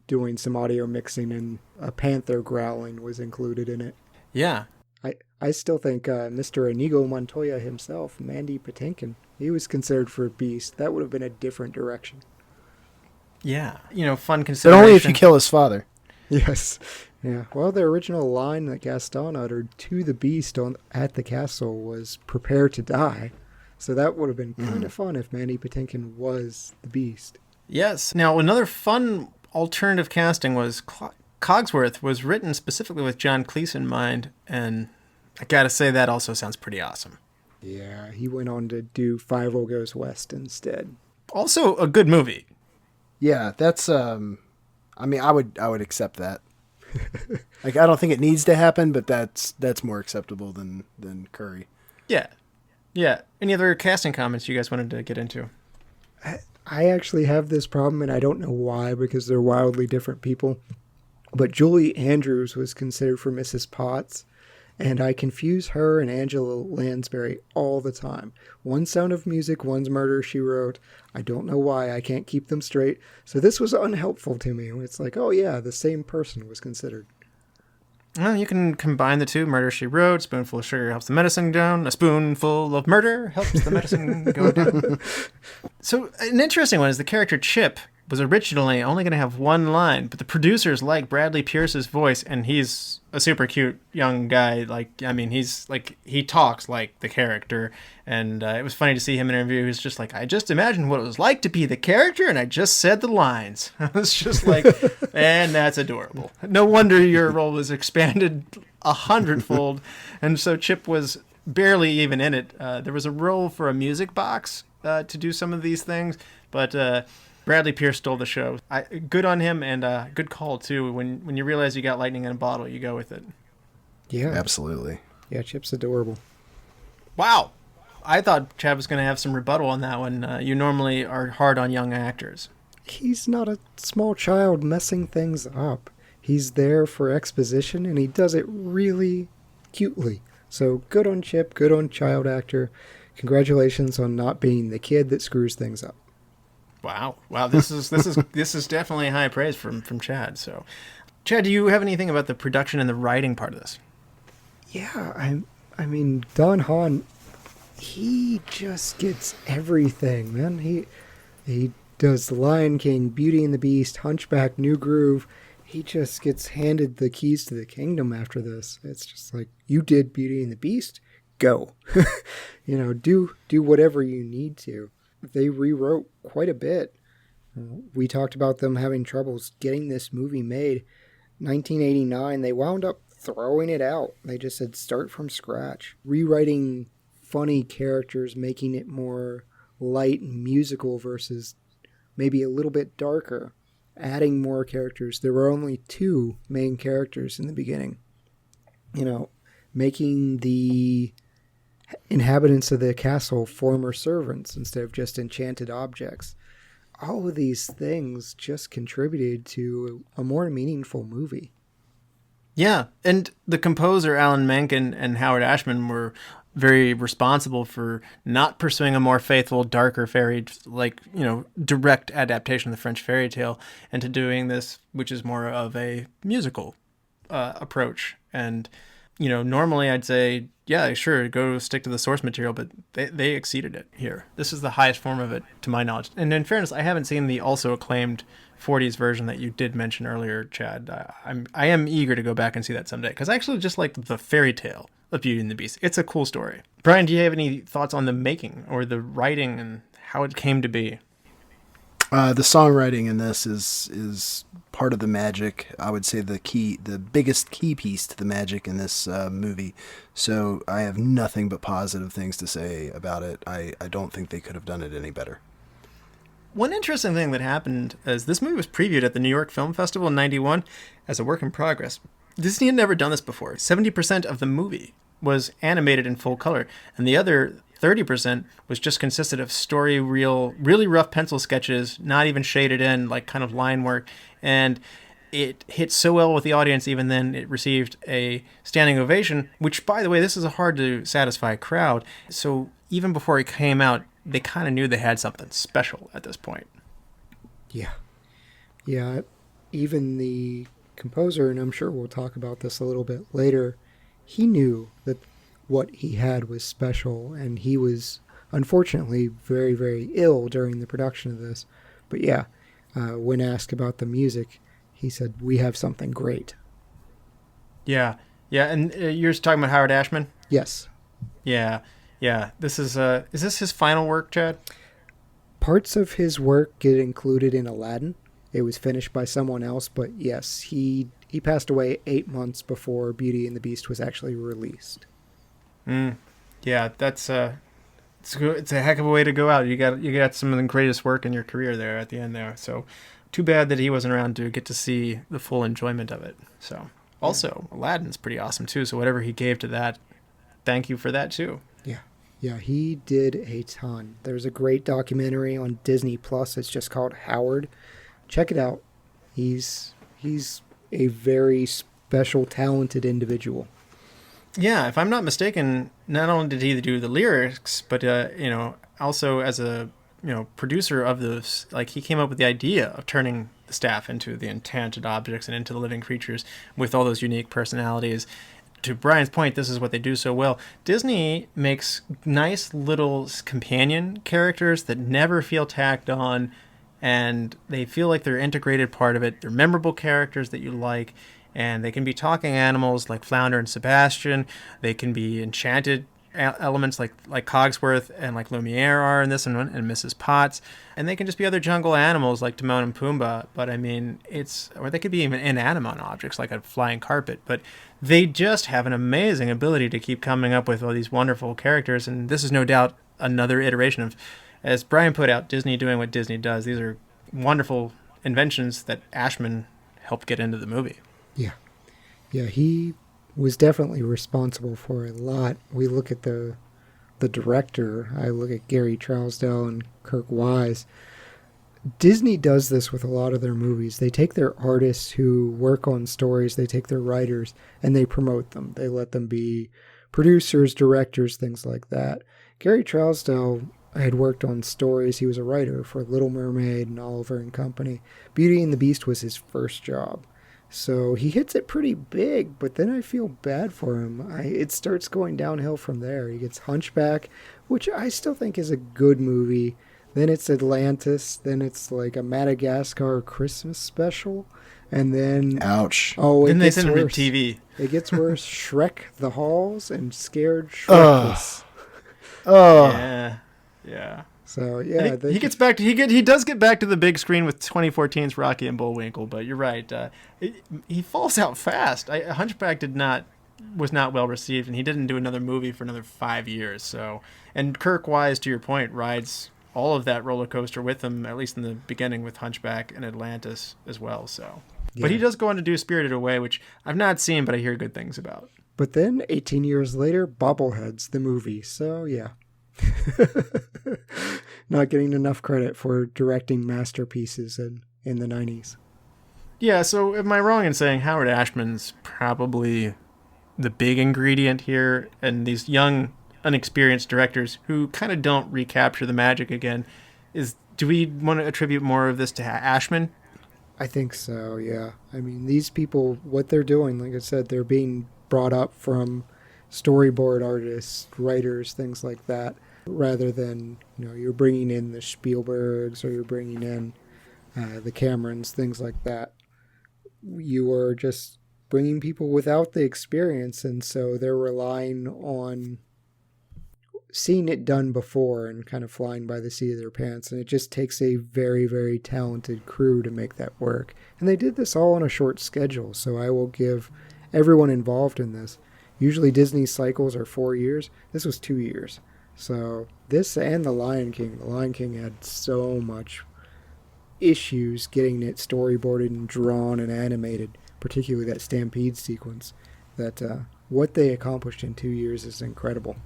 doing some audio mixing, and a panther growling was included in it. Yeah. I still think Mr. Inigo Montoya himself, Mandy Patinkin, he was considered for a Beast. That would have been a different direction. Yeah. Fun consideration. But only if you kill his father. Yes. Yeah. Well, the original line that Gaston uttered to the Beast at the castle was "prepare to die." So that would have been kind of fun if Mandy Patinkin was the Beast. Yes. Now, another fun alternative casting was Cogsworth was written specifically with John Cleese in mind, and I gotta say that also sounds pretty awesome. Yeah, he went on to do Fievel Goes West instead. Also a good movie. Yeah, that's I mean, I would accept that. Like, I don't think it needs to happen, but that's more acceptable than Curry. Yeah. Yeah. Any other casting comments you guys wanted to get into? I actually have this problem, and I don't know why, because they're wildly different people. But Julie Andrews was considered for Mrs. Potts, and I confuse her and Angela Lansbury all the time. One Sound of Music, one's Murder, She Wrote. I don't know why. I can't keep them straight. So this was unhelpful to me. It's like, oh yeah, the same person was considered. Well, you can combine the two. Murder, She Wrote, spoonful of sugar helps the medicine down. A spoonful of murder helps the medicine go down. So an interesting one is the character Chip was originally only going to have one line, but the producers like Bradley Pierce's voice, and he's a super cute young guy. Like, I mean, he talks like the character, and it was funny to see him in an interview. He was just like, I just imagined what it was like to be the character, and I just said the lines. I was just like, and that's adorable. No wonder your role was expanded 100-fold. And so Chip was barely even in it. There was a role for a music box to do some of these things, but Bradley Pierce stole the show. Good on him, and good call, too. When you realize you got lightning in a bottle, you go with it. Yeah. Absolutely. Yeah, Chip's adorable. Wow. I thought Chad was going to have some rebuttal on that one. You normally are hard on young actors. He's not a small child messing things up. He's there for exposition, and he does it really cutely. So good on Chip, good on child actor. Congratulations on not being the kid that screws things up. Wow. This is definitely high praise from Chad. So, Chad, do you have anything about the production and the writing part of this? Yeah, I mean, Don Hahn, he just gets everything, man. He does The Lion King, Beauty and the Beast, Hunchback, New Groove. He just gets handed the keys to the kingdom after this. It's just like, you did Beauty and the Beast, go. Do whatever you need to. They rewrote quite a bit. We talked about them having troubles getting this movie made. 1989, they wound up throwing it out. They just said start from scratch. Rewriting funny characters, making it more light and musical versus maybe a little bit darker. Adding more characters. There were only 2 main characters in the beginning. Making the inhabitants of the castle former servants instead of just enchanted objects. All of these things just contributed to a more meaningful movie. Yeah, and the composer Alan Menken and Howard Ashman were very responsible for not pursuing a more faithful, darker direct adaptation of the French fairy tale, and to doing this, which is more of a musical approach. And normally I'd say, yeah, sure, go stick to the source material, but they exceeded it here. This is the highest form of it, to my knowledge. And in fairness, I haven't seen the also acclaimed 40s version that you did mention earlier, Chad. I am eager to go back and see that someday, because I actually just like the fairy tale of Beauty and the Beast. It's a cool story. Brian, do you have any thoughts on the making or the writing and how it came to be? The songwriting in this is part of the magic. I would say the biggest key piece to the magic in this movie. So I have nothing but positive things to say about it. I don't think they could have done it any better. One interesting thing that happened is this movie was previewed at the New York Film Festival in '91 as a work in progress. Disney had never done this before. 70% of the movie was animated in full color, and the other 30% was just consisted of story reel, really rough pencil sketches, not even shaded in, like kind of line work. And it hit so well with the audience, even then it received a standing ovation, which, by the way, this is a hard to satisfy crowd. So even before it came out, they kind of knew they had something special at this point. Yeah. Yeah. Even the composer, and I'm sure we'll talk about this a little bit later, he knew that what he had was special, and he was unfortunately very, very ill during the production of this. But yeah, when asked about the music, he said, we have something great. Yeah. And you're talking about Howard Ashman? Yes. Yeah. This is this his final work, Chad? Parts of his work get included in Aladdin. it was finished by someone else. But yes, he passed away 8 months before Beauty and the Beast was actually released. Yeah, it's a heck of a way to go out. You got some of the greatest work in your career there at the end there. So too bad that he wasn't around to get to see the full enjoyment of it. So also Aladdin's pretty awesome too. So whatever he gave to that, thank you for that too. Yeah, he did a ton. There's a great documentary on Disney Plus. It's just called Howard. Check it out. He's a very special, talented individual. Yeah, if I'm not mistaken, not only did he do the lyrics, but also as a producer of those, like he came up with the idea of turning the staff into the enchanted objects and into the living creatures with all those unique personalities. To Brian's point, this is what they do so well. Disney makes nice little companion characters that never feel tacked on, and they feel like they're integrated part of it. They're memorable characters that you like, and they can be talking animals like Flounder and Sebastian. They can be enchanted elements like Cogsworth and like Lumiere are in this and Mrs. Potts, and they can just be other jungle animals like Timon and Pumbaa. But I mean, or they could be even inanimate objects like a flying carpet. But they just have an amazing ability to keep coming up with all these wonderful characters, and this is no doubt another iteration of, as Brian put out, Disney doing what Disney does. These are wonderful inventions that Ashman helped get into the movie. Yeah, he was definitely responsible for a lot. We look at the director. I look at Gary Trousdale and Kirk Wise. Disney does this with a lot of their movies. They take their artists who work on stories, they take their writers, and they promote them. They let them be producers, directors, things like that. Gary Trousdale had worked on stories. He was a writer for Little Mermaid and Oliver and Company. Beauty and the Beast was his first job. So he hits it pretty big, but then I feel bad for him. It starts going downhill from there. He gets Hunchback, which I still think is a good movie. Then it's Atlantis. Then it's like a Madagascar Christmas special. And then... Ouch. Oh, then they send him to TV. It gets worse. Shrek the Halls and Scared Shrekless. Yeah. So yeah, he does get back to the big screen with 2014's Rocky and Bullwinkle, but you're right. He falls out fast. Hunchback was not well received, and he didn't do another movie for another 5 years. So, and Kirk Wise, to your point, rides all of that roller coaster with him, at least in the beginning with Hunchback and Atlantis as well. So, But he does go on to do Spirited Away, which I've not seen, but I hear good things about. But then 18 years later, Bobbleheads, the movie. So yeah. Not getting enough credit for directing masterpieces in the 90s. Yeah, so am I wrong in saying Howard Ashman's probably the big ingredient here, and these young, unexperienced directors who kind of don't recapture the magic again? Do we want to attribute more of this to Ashman? I think so, yeah. I mean, these people, what they're doing, like I said, they're being brought up from storyboard artists, writers, things like that, rather than, you're bringing in the Spielbergs or you're bringing in the Camerons, things like that. You are just bringing people without the experience, and so they're relying on seeing it done before and kind of flying by the seat of their pants, and it just takes a very, very talented crew to make that work. And they did this all on a short schedule, so I will give everyone involved in this. Usually Disney's cycles are 4 years. This was 2 years. So this and The Lion King. The Lion King had so much issues getting it storyboarded and drawn and animated, particularly that Stampede sequence, that what they accomplished in 2 years is incredible.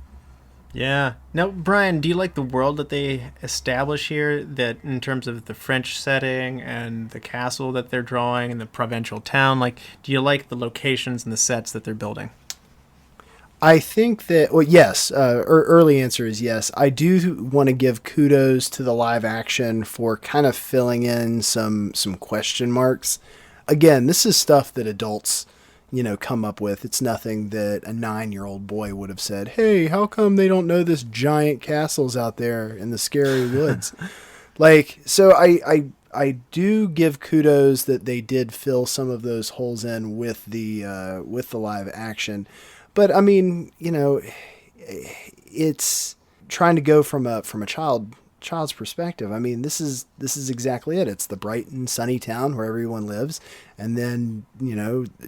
Yeah. Now, Brian, do you like the world that they establish here, that in terms of the French setting and the castle that they're drawing and the provincial town? Like, do you like the locations and the sets that they're building? I think that, yes, early answer is yes. I do want to give kudos to the live action for kind of filling in some question marks. Again, this is stuff that adults, come up with. It's nothing that a 9-year-old boy would have said, hey, how come they don't know this giant castle's out there in the scary woods? So I do give kudos that they did fill some of those holes in with the live action. But I mean, it's trying to go from a child's perspective. I mean, this is exactly it. It's the bright and sunny town where everyone lives. And then,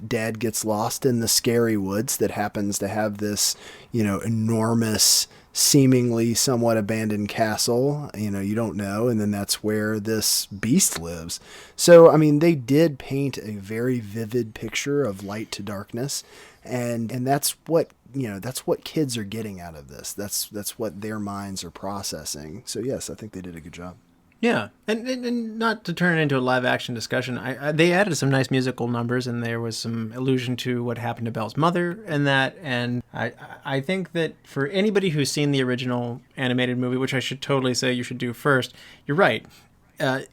dad gets lost in the scary woods that happens to have this, enormous, seemingly somewhat abandoned castle. You don't know. And then that's where this beast lives. So, I mean, they did paint a very vivid picture of light to darkness. And that's what, that's what kids are getting out of this. That's what their minds are processing. So yes, I think they did a good job. Yeah, and not to turn it into a live action discussion, they added some nice musical numbers, and there was some allusion to what happened to Belle's mother and that. And I think that for anybody who's seen the original animated movie, which I should totally say you should do first, you're right.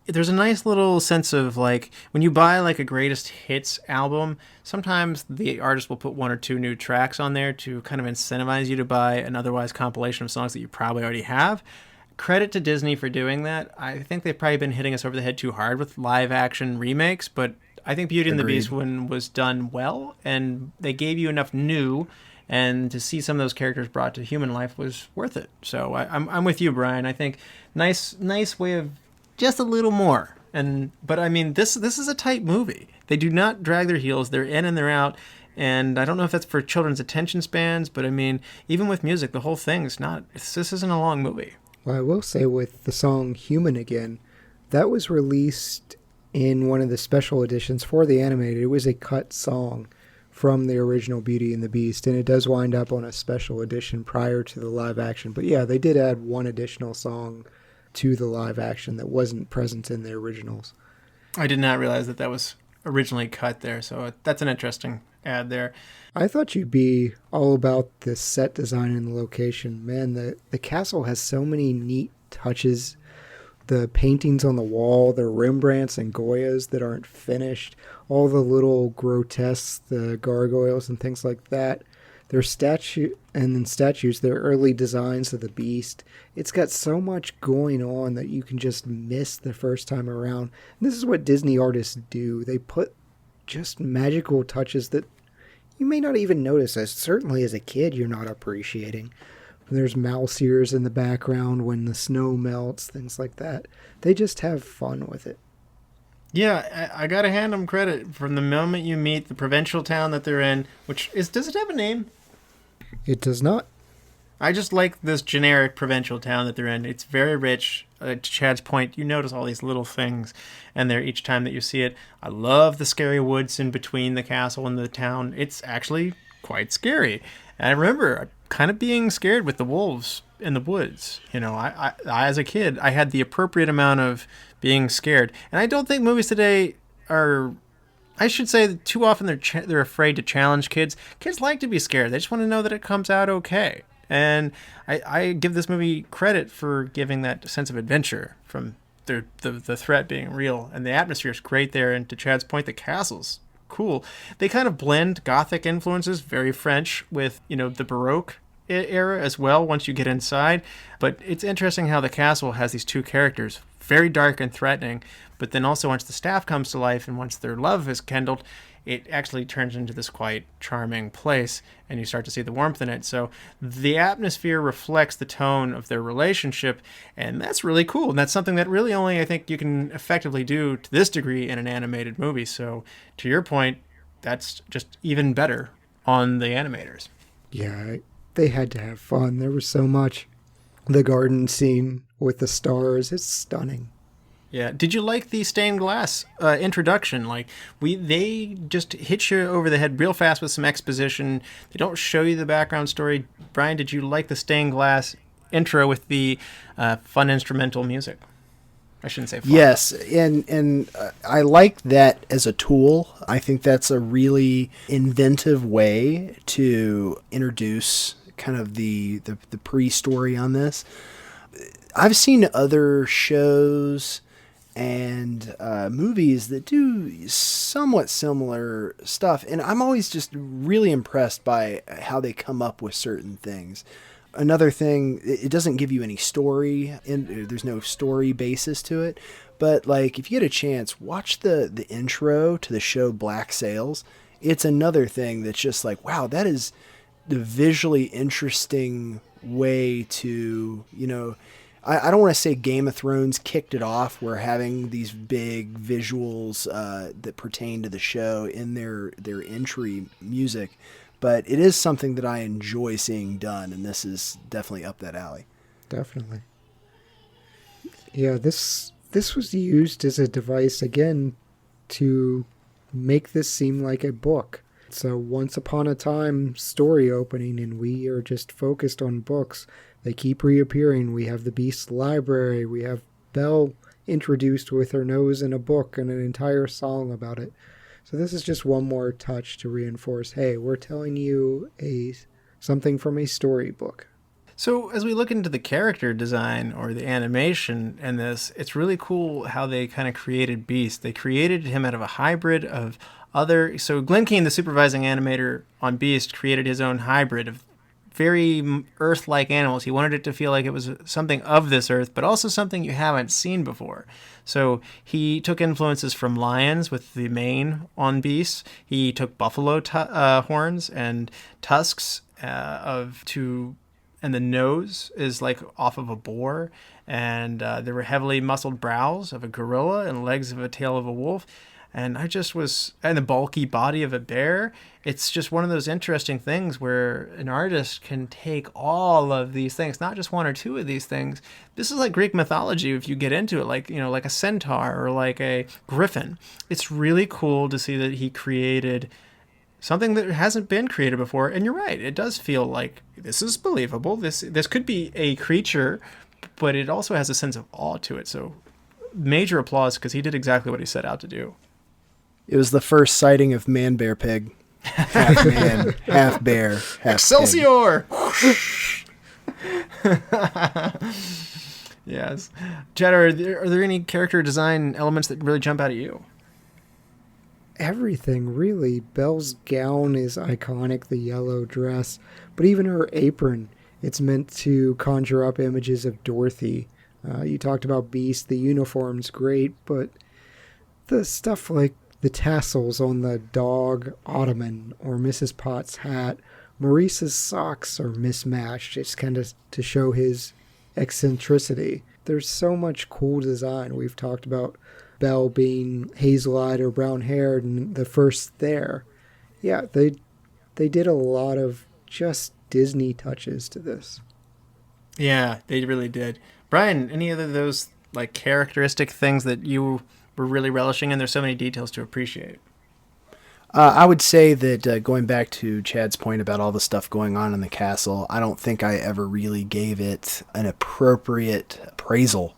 There's a nice little sense of like when you buy like a greatest hits album, sometimes the artist will put one or two new tracks on there to kind of incentivize you to buy an otherwise compilation of songs that you probably already have. Credit to Disney for doing that. I think they've probably been hitting us over the head too hard with live action remakes, but I think Beauty and the Beast one was done well, and they gave you enough new, and to see some of those characters brought to human life was worth it. So I'm with you, Brian. I think nice way of just a little more. But I mean, this is a tight movie. They do not drag their heels. They're in and they're out. And I don't know if that's for children's attention spans, but I mean, even with music, the whole thing is not. This isn't a long movie. Well, I will say with the song Human Again, that was released in one of the special editions for the animated. It was a cut song from the original Beauty and the Beast, and it does wind up on a special edition prior to the live action. But yeah, they did add one additional song to the live action that wasn't present in the originals. I did not realize that was originally cut there, so that's an interesting add there. I thought you'd be all about the set design and the location. Man, the castle has so many neat touches. The paintings on the wall, the Rembrandts and Goyas that aren't finished, all the little grotesques, the gargoyles and things like that. Their statues, their early designs of the beast. It's got so much going on that you can just miss the first time around. And this is what Disney artists do. They put just magical touches that you may not even notice, certainly as a kid you're not appreciating. There's mouse ears in the background when the snow melts, things like that. They just have fun with it. Yeah, I gotta hand them credit from the moment you meet the provincial town that they're in, does it have a name? It does not. I just like this generic provincial town that they're in. It's very rich. To Chad's point, you notice all these little things, and they're each time that you see it. I love the scary woods in between the castle and the town. It's actually quite scary. And I remember kind of being scared with the wolves in the woods. I as a kid, I had the appropriate amount of being scared. And I don't think movies today are... I should say that too often they're afraid to challenge kids. Kids like to be scared. They just want to know that it comes out okay. And I give this movie credit for giving that sense of adventure from the threat being real. And the atmosphere is great there. And to Chad's point, the castle's cool. They kind of blend Gothic influences, very French, with, the Baroque era as well once you get inside. But it's interesting how the castle has these two characters, very dark and threatening. But then also once the staff comes to life and once their love is kindled, it actually turns into this quite charming place, and you start to see the warmth in it. So the atmosphere reflects the tone of their relationship, and that's really cool. And that's something that really only I think you can effectively do to this degree in an animated movie. So to your point, that's just even better on the animators. Yeah, they had to have fun. There was so much. The garden scene with the stars, it's stunning. Yeah. Did you like the stained glass introduction? They just hit you over the head real fast with some exposition. They don't show you the background story. Brian, did you like the stained glass intro with the fun instrumental music? I shouldn't say fun. Yes, and I like that as a tool. I think that's a really inventive way to introduce kind of the pre-story on this. I've seen other shows and movies that do somewhat similar stuff, and I'm always just really impressed by how they come up with certain things. Another thing, it doesn't give you any story, and there's no story basis to it, but if you get a chance, watch the intro to the show Black Sails. It's another thing that's just wow, that is the visually interesting way to, I don't want to say Game of Thrones kicked it off. We're having these big visuals that pertain to the show in their entry music, but it is something that I enjoy seeing done, and this is definitely up that alley. Definitely. Yeah, this was used as a device, again, to make this seem like a book. It's a once upon a time story opening, and we are just focused on books. They keep reappearing. We have the Beast's Library. We have Belle introduced with her nose in a book and an entire song about it. So this is just one more touch to reinforce, hey, we're telling you something from a storybook. So as we look into the character design or the animation in this, it's really cool how they kind of created Beast. They created him out of a hybrid of other... So Glenn Keane, the supervising animator on Beast, created his own hybrid of very Earth-like animals. He wanted it to feel like it was something of this Earth, but also something you haven't seen before. So he took influences from lions with the mane on Beast. He took buffalo horns and tusks and the nose is like off of a boar, and there were heavily muscled brows of a gorilla and legs of a tail of a wolf. And and the bulky body of a bear. It's just one of those interesting things where an artist can take all of these things, not just one or two of these things. This is like Greek mythology if you get into it, like a centaur or like a griffin. It's really cool to see that he created something that hasn't been created before. And you're right, it does feel like this is believable. This could be a creature, but it also has a sense of awe to it. So major applause, because he did exactly what he set out to do. It was the first sighting of man-bear pig. Half man, half bear, half Excelsior! Yes. Chad, are there any character design elements that really jump out at you? Everything, really. Belle's gown is iconic, the yellow dress, but even her apron, it's meant to conjure up images of Dorothy. You talked about Beast, the uniform's great, but the stuff like the tassels on the dog ottoman or Mrs. Potts' hat, Maurice's socks are mismatched. It's kind of to show his eccentricity. There's so much cool design. We've talked about Belle being hazel-eyed or brown-haired and the first there. Yeah, they did a lot of just Disney touches to this. Yeah, they really did. Bryan, any of those like characteristic things that you were really relishing in? There's so many details to appreciate. I would say that going back to Chad's point about all the stuff going on in the castle, I don't think I ever really gave it an appropriate appraisal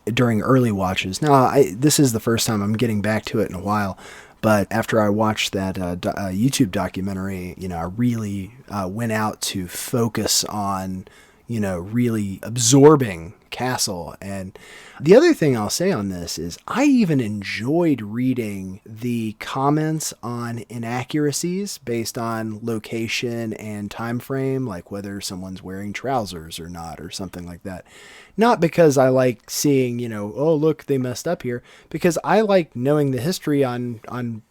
during early watches. Now, this is the first time I'm getting back to it in a while, but after I watched that YouTube documentary, I really went out to focus on, really absorbing Castle. And the other thing I'll say on this is I even enjoyed reading the comments on inaccuracies based on location and time frame, like whether someone's wearing trousers or not or something like that. Not because I like seeing, oh, look, they messed up here, because I like knowing the history on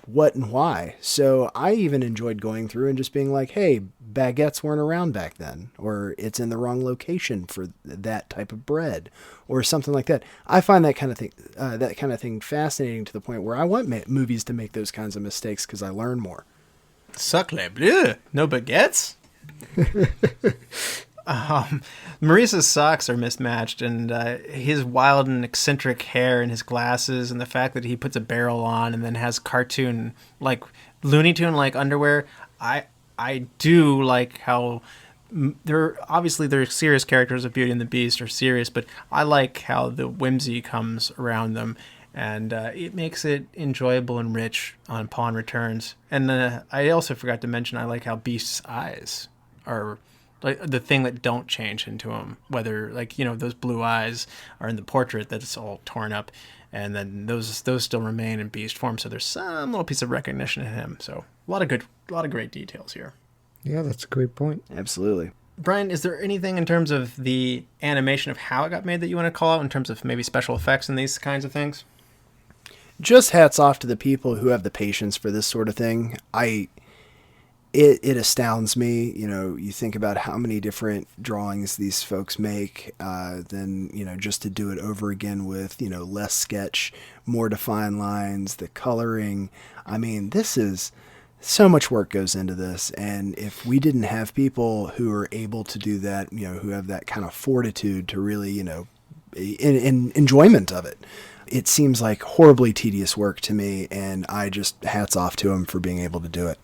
what and why. So I even enjoyed going through and just being like, hey, baguettes weren't around back then, or it's in the wrong location for that type of bread, or something like that. I find that kind of thing fascinating to the point where I want movies to make those kinds of mistakes because I learn more. Sacre bleu! No baguettes? Maurice's socks are mismatched, and his wild and eccentric hair and his glasses and the fact that he puts a barrel on and then has cartoon, like Looney Tune like underwear. I do like how they're serious characters of Beauty and the Beast are serious, but I like how the whimsy comes around them, and it makes it enjoyable and rich on Pawn Returns. And I also forgot to mention I like how Beast's eyes are like the thing that don't change into him, whether those blue eyes are in the portrait that's all torn up, and then those still remain in Beast form. So there's some little piece of recognition in him. So a lot of great details here. Yeah, that's a great point. Absolutely. Bryan, is there anything in terms of the animation of how it got made that you want to call out in terms of maybe special effects and these kinds of things? Just hats off to the people who have the patience for this sort of thing. it astounds me. You know, you think about how many different drawings these folks make, then, you know, just to do it over again with, you know, less sketch, more defined lines, the coloring. I mean, this is so much work goes into this. And if we didn't have people who are able to do that, you know, who have that kind of fortitude to really, you know, in enjoyment of it, it seems like horribly tedious work to me. And I just hats off to them for being able to do it.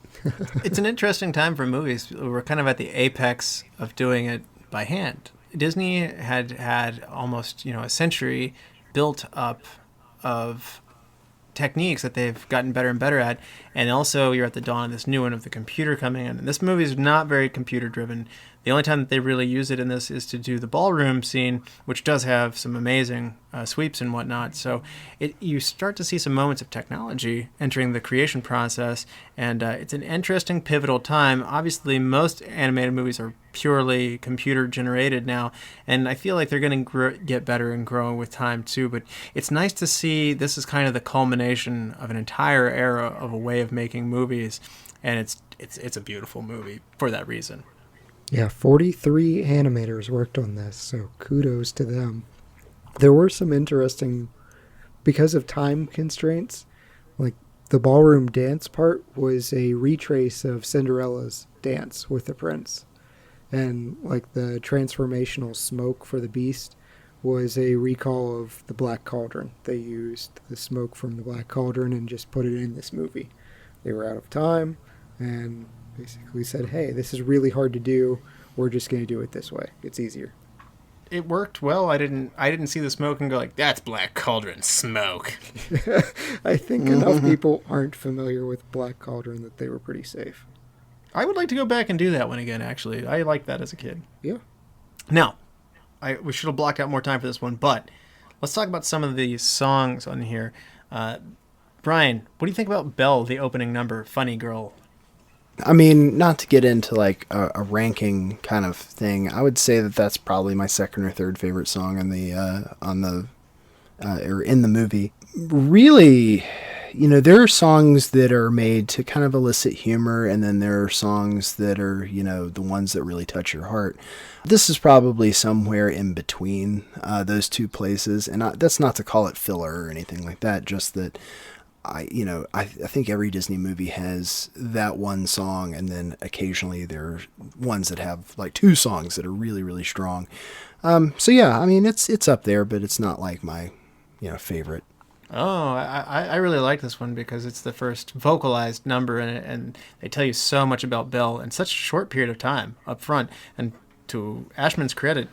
It's an interesting time for movies. We're kind of at the apex of doing it by hand. Disney had almost, you know, a century built up of techniques that they've gotten better and better at, and also you're at the dawn of this new one of the computer coming in. And this movie is not very computer driven. The only time that they really use it in this is to do the ballroom scene, which does have some amazing sweeps and whatnot. So you start to see some moments of technology entering the creation process, and it's an interesting, pivotal time. Obviously, most animated movies are purely computer generated now, and I feel like they're going to get better and grow with time too. But it's nice to see this is kind of the culmination of an entire era of a way of making movies, and it's a beautiful movie for that reason. Yeah, 43 animators worked on this, so kudos to them. There were some interesting, because of time constraints, like the ballroom dance part was a retrace of Cinderella's dance with the prince. And like the transformational smoke for the beast was a recall of the Black Cauldron. They used the smoke from the Black Cauldron and just put it in this movie. They were out of time and basically said, hey, this is really hard to do. We're just going to do it this way. It's easier. It worked well. I didn't see the smoke and go like, that's Black Cauldron smoke. I think enough people aren't familiar with Black Cauldron that they were pretty safe. I would like to go back and do that one again, actually. I liked that as a kid. Yeah. Now, we should have blocked out more time for this one, but let's talk about some of the songs on here. Brian, what do you think about Belle, the opening number, Funny Girl? I mean, not to get into like a ranking kind of thing, I would say that that's probably my second or third favorite song in the movie. Really, you know, there are songs that are made to kind of elicit humor, and then there are songs that are, you know, the ones that really touch your heart. This is probably somewhere in between those two places, and that's not to call it filler or anything like that, just that I think every Disney movie has that one song, and then occasionally there are ones that have like two songs that are really, really strong. So yeah, I mean, it's up there, but it's not like my, you know, favorite. Oh, I really like this one because it's the first vocalized number in it, and they tell you so much about Belle in such a short period of time up front. And to Ashman's credit,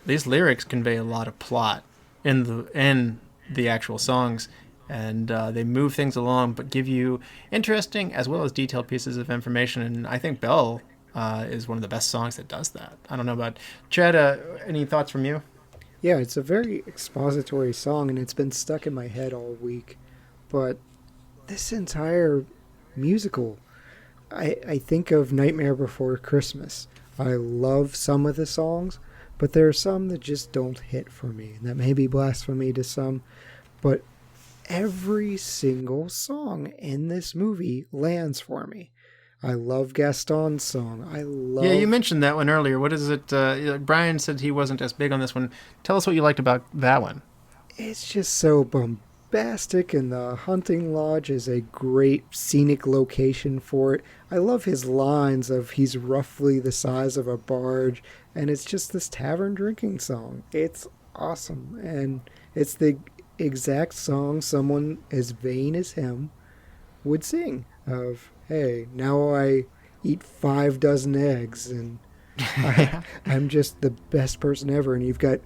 these lyrics convey a lot of plot in the actual songs. And they move things along, but give you interesting as well as detailed pieces of information. And I think Belle is one of the best songs that does that. I don't know about Chad. Any thoughts from you? Yeah, it's a very expository song, and it's been stuck in my head all week. But this entire musical, I think of Nightmare Before Christmas. I love some of the songs, but there are some that just don't hit for me. And that may be blasphemy to some, but every single song in this movie lands for me. I love Gaston's song. Yeah, you mentioned that one earlier. What is it? Brian said he wasn't as big on this one. Tell us what you liked about that one. It's just so bombastic, and the hunting lodge is a great scenic location for it. I love his lines of he's roughly the size of a barge, and it's just this tavern drinking song. It's awesome, and it's the exact song someone as vain as him would sing of, hey, now I eat 5 dozen eggs and I'm just the best person ever. And you've got,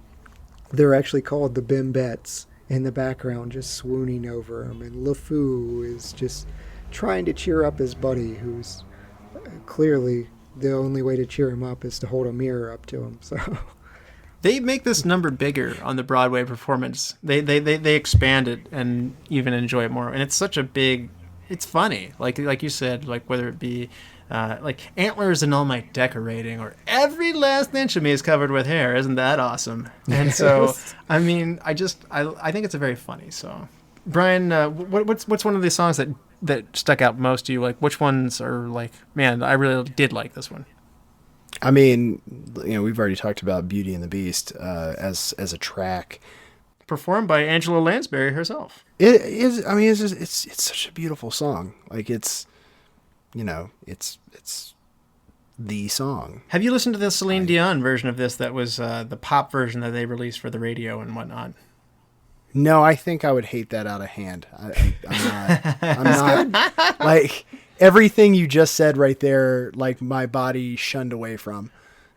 they're actually called the Bimbettes in the background just swooning over him, and LeFou is just trying to cheer up his buddy, who's clearly the only way to cheer him up is to hold a mirror up to him. So they make this number bigger on the Broadway performance. They expand it and even enjoy it more. And it's such a big, it's funny. Like you said, like whether it be like antlers and all my decorating, or every last inch of me is covered with hair. Isn't that awesome? And so, I mean, I think it's a very funny song. Brian, what's one of the songs that that stuck out most to you? Like, which ones are like, man, I really did like this one? I mean, we've already talked about Beauty and the Beast as a track. Performed by Angela Lansbury herself. It is. I mean, it's such a beautiful song. Like it's the song. Have you listened to the Celine Dion version of this? That was the pop version that they released for the radio and whatnot. No, I think I would hate that out of hand. I'm not like everything you just said right there. Like my body shunned away from.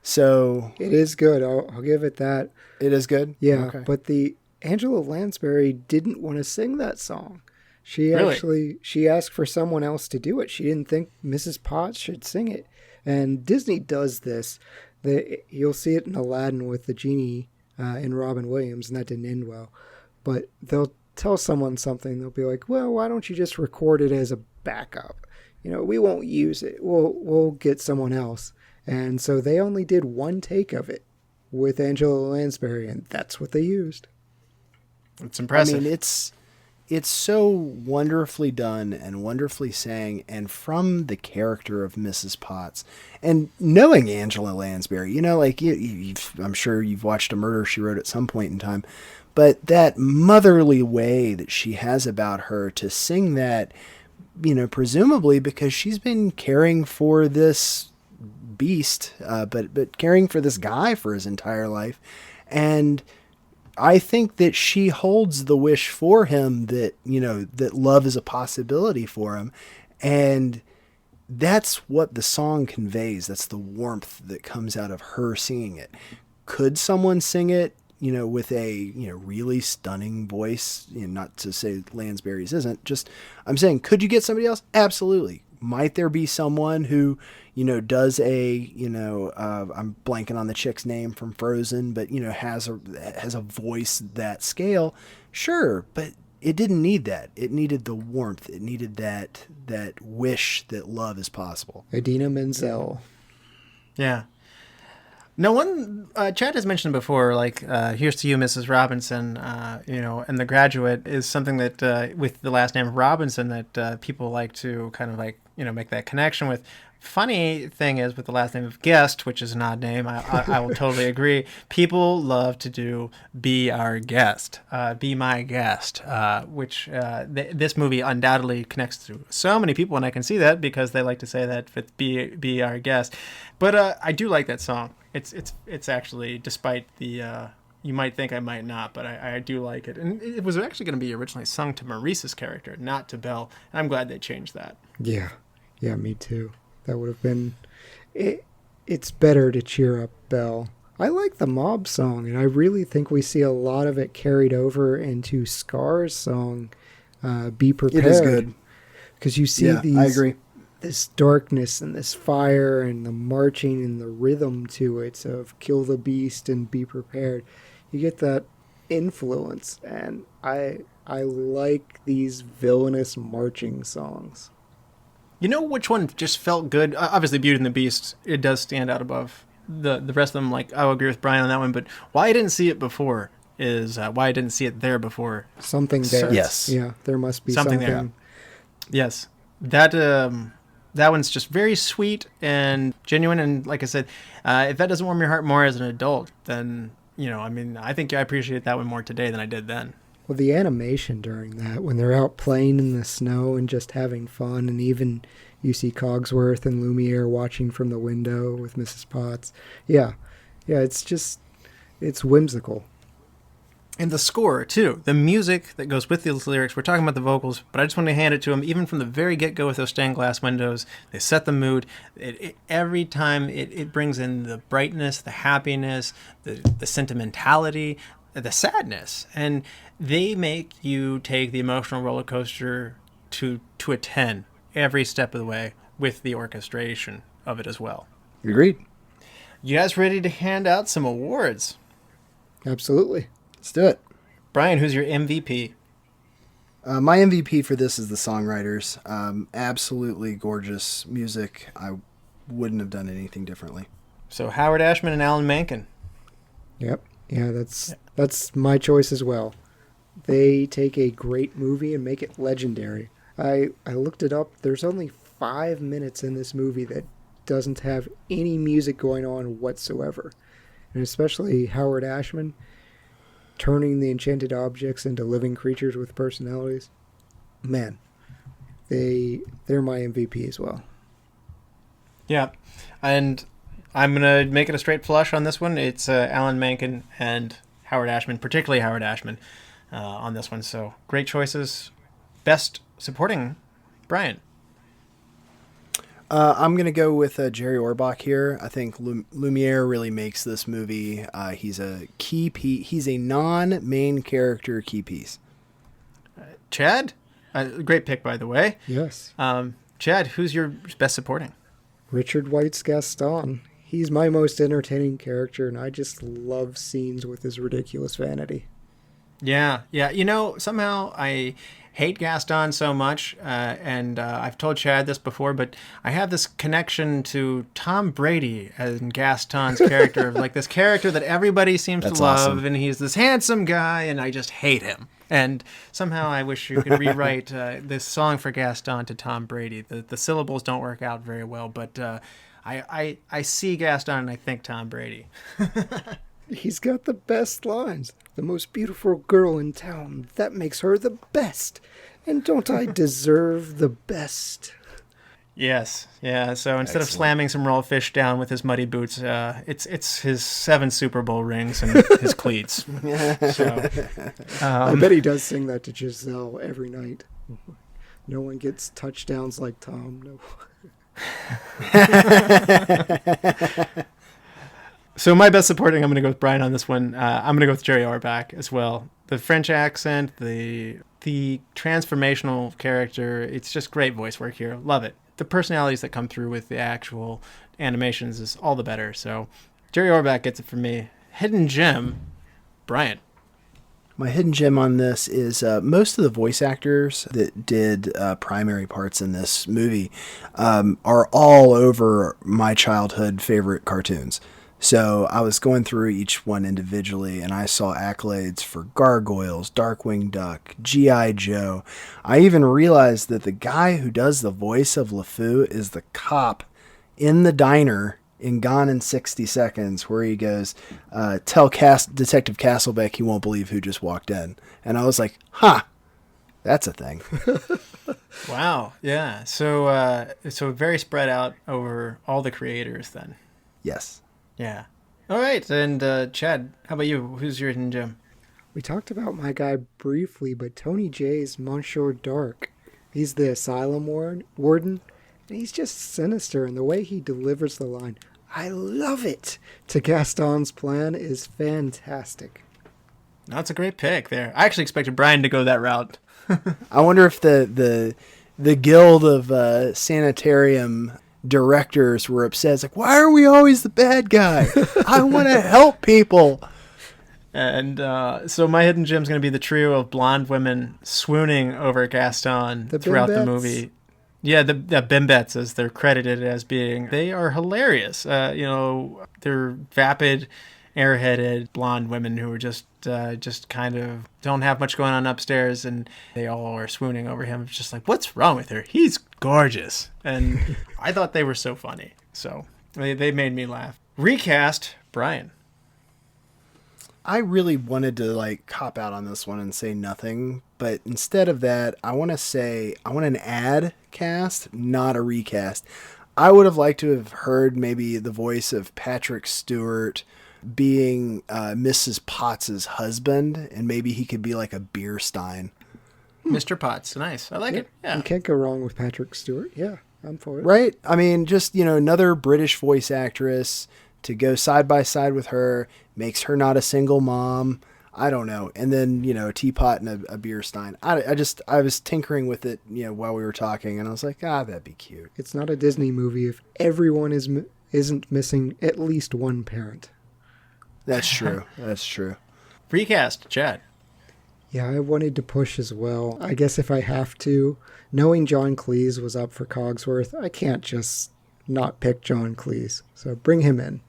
So it is good. I'll give it that. It is good. Yeah, okay. But the Angela Lansbury didn't want to sing that song. She asked for someone else to do it. She didn't think Mrs. Potts should sing it. And Disney does this. You'll see it in Aladdin with the genie in Robin Williams, and that didn't end well. But they'll tell someone something. They'll be like, well, why don't you just record it as a backup? We won't use it. We'll get someone else. And so they only did one take of it with Angela Lansbury, and that's what they used. It's impressive. I mean, it's so wonderfully done and wonderfully sang, and from the character of Mrs. Potts. And knowing Angela Lansbury, I'm sure you've watched A Murder, She Wrote at some point in time, but that motherly way that she has about her to sing that, presumably because she's been caring for this beast, but caring for this guy for his entire life. And I think that she holds the wish for him that, that love is a possibility for him. And that's what the song conveys. That's the warmth that comes out of her singing it. Could someone sing it, with a, really stunning voice? Not to say Lansbury's isn't, just, I'm saying, could you get somebody else? Absolutely. Might there be someone who, does a, I'm blanking on the chick's name from Frozen, but, has a voice that scale? Sure. But it didn't need that. It needed the warmth. It needed that wish that love is possible. Idina Menzel. Yeah. No one, Chad has mentioned before, like, Here's to You, Mrs. Robinson, and The Graduate is something that, with the last name of Robinson, that people like to kind of like, make that connection with. Funny thing is, with the last name of Guest, which is an odd name, I will totally agree. People love to do Be Our Guest, Be My Guest, which this movie undoubtedly connects to so many people, and I can see that because they like to say that with Be Our Guest. But I do like that song. It's actually, despite the you might think I might not, but I do like it. And it was actually going to be originally sung to Maurice's character, not to Belle. And I'm glad they changed that. Yeah, me too. That would have been... It's better to cheer up Belle. I like the mob song, and I really think we see a lot of it carried over into Scar's song, Be Prepared. It is good. Because you see I agree. This darkness and this fire and the marching and the rhythm to it of Kill the Beast and Be Prepared. You get that influence, and I like these villainous marching songs. You know which one just felt good? Obviously, Beauty and the Beast, it does stand out above the rest of them. Like, I would agree with Bryan on that one, but why I didn't see it before is why I didn't see it there before. Something there. Yes. Yeah, there must be something. There. Yes. That one's just very sweet and genuine, and like I said, if that doesn't warm your heart more as an adult, then, I think I appreciate that one more today than I did then. Well, the animation during that, when they're out playing in the snow and just having fun, and even you see Cogsworth and Lumiere watching from the window with Mrs. Potts. Yeah, it's whimsical. And the score, too. The music that goes with these lyrics. We're talking about the vocals, but I just want to hand it to them. Even from the very get-go with those stained glass windows, they set the mood. Every time it brings in the brightness, the happiness, the sentimentality, the sadness. And they make you take the emotional roller coaster to a 10 every step of the way with the orchestration of it as well. Agreed. You guys ready to hand out some awards? Absolutely. Let's do it. Bryan, who's your MVP? My MVP for this is the songwriters. Absolutely gorgeous music. I wouldn't have done anything differently. So Howard Ashman and Alan Menken. Yep. Yeah, that's my choice as well. They take a great movie and make it legendary. I looked it up. There's only 5 minutes in this movie that doesn't have any music going on whatsoever. And especially Howard Ashman turning the enchanted objects into living creatures with personalities. Man, they're my MVP as well. Yeah, and I'm going to make it a straight flush on this one. It's Alan Menken and Howard Ashman, particularly Howard Ashman on this one. So great choices. Best supporting, Bryan. I'm going to go with Jerry Orbach here. I think Lumiere really makes this movie. He's a key piece. He's a non-main character key piece. Chad? Great pick, by the way. Yes. Chad, who's your best supporting? Richard White's Gaston. He's my most entertaining character, and I just love scenes with his ridiculous vanity. Yeah. You know, somehow I hate Gaston so much, and I've told Chad this before, but I have this connection to Tom Brady and Gaston's character, like this character that everybody seems to love, awesome. And he's this handsome guy, and I just hate him. And somehow I wish you could rewrite this song for Gaston to Tom Brady. The syllables don't work out very well, but I see Gaston and I think Tom Brady. He's got the best lines. The most beautiful girl in town. That makes her the best. And don't I deserve the best? Yes. Yeah. So instead of slamming some raw fish down with his muddy boots, it's his 7 Super Bowl rings and his cleats. So, I bet he does sing that to Giselle every night. No one gets touchdowns like Tom. No. So my best supporting, I'm going to go with Bryan on this one. I'm going to go with Jerry Orbach as well. The French accent, the transformational character, it's just great voice work here. Love it. The personalities that come through with the actual animations is all the better. So Jerry Orbach gets it from me. Hidden gem, Bryan. My hidden gem on this is most of the voice actors that did primary parts in this movie are all over my childhood favorite cartoons. So I was going through each one individually, and I saw accolades for Gargoyles, Darkwing Duck, G.I. Joe. I even realized that the guy who does the voice of LeFou is the cop in the diner in Gone in 60 Seconds, where he goes, tell Detective Castlebeck he won't believe who just walked in. And I was like, that's a thing. Wow. Yeah. So very spread out over all the creators then. Yes. Yeah. All right. And Chad, how about you? Who's your hidden gem? We talked about my guy briefly, but Tony Jay's Monsieur Dark. He's the asylum warden, and he's just sinister, and the way he delivers the line, I love it, to Gaston's plan is fantastic. That's a great pick there. I actually expected Bryan to go that route. I wonder if the guild of sanitarium directors were upset. It's like, why are we always the bad guy? I want to help people. And so my hidden gem is going to be the trio of blonde women swooning over Gaston throughout the movie. Yeah, the Bimbettes, as they're credited as being. They are hilarious. They're vapid, airheaded blonde women who are just kind of don't have much going on upstairs, and they all are swooning over him. It's just like, what's wrong with her? He's gorgeous. And I thought they were so funny. So they made me laugh. Recast, Bryan. I really wanted to cop out on this one and say nothing, but instead of that, I want an ad cast, not a recast. I would have liked to have heard maybe the voice of Patrick Stewart being Mrs. Potts' husband, and maybe he could be like a beer stein. Mr. Potts, nice. I like it. Yeah. You can't go wrong with Patrick Stewart. Yeah, I'm for it. Right? I mean, just, another British voice actress to go side by side with her, makes her not a single mom. I don't know. And then, a teapot and a beer stein. I was tinkering with it, while we were talking, and I was like, that'd be cute. It's not a Disney movie if everyone isn't missing at least one parent. That's true. That's true. Recast, Chad. Yeah, I wanted to push as well. I guess if I have to, knowing John Cleese was up for Cogsworth, I can't just not pick John Cleese. So bring him in.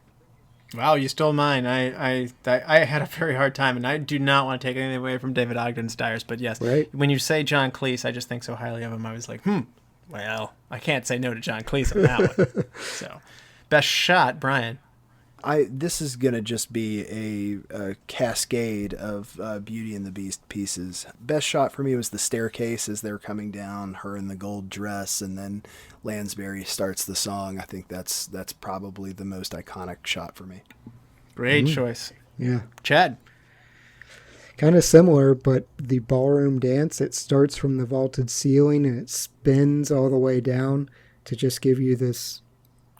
Wow, you stole mine. I had a very hard time, and I do not want to take anything away from David Ogden Stiers. But yes, Right. when you say John Cleese, I just think so highly of him. I was like, well, I can't say no to John Cleese on that one. So, best shot, Brian. This is gonna just be a cascade of Beauty and the Beast pieces. Best shot for me was the staircase as they're coming down, her in the gold dress, and then Lansbury starts the song. I think that's probably the most iconic shot for me. Great choice. Yeah. Chad. Kind of similar, but the ballroom dance, it starts from the vaulted ceiling and it spins all the way down to just give you this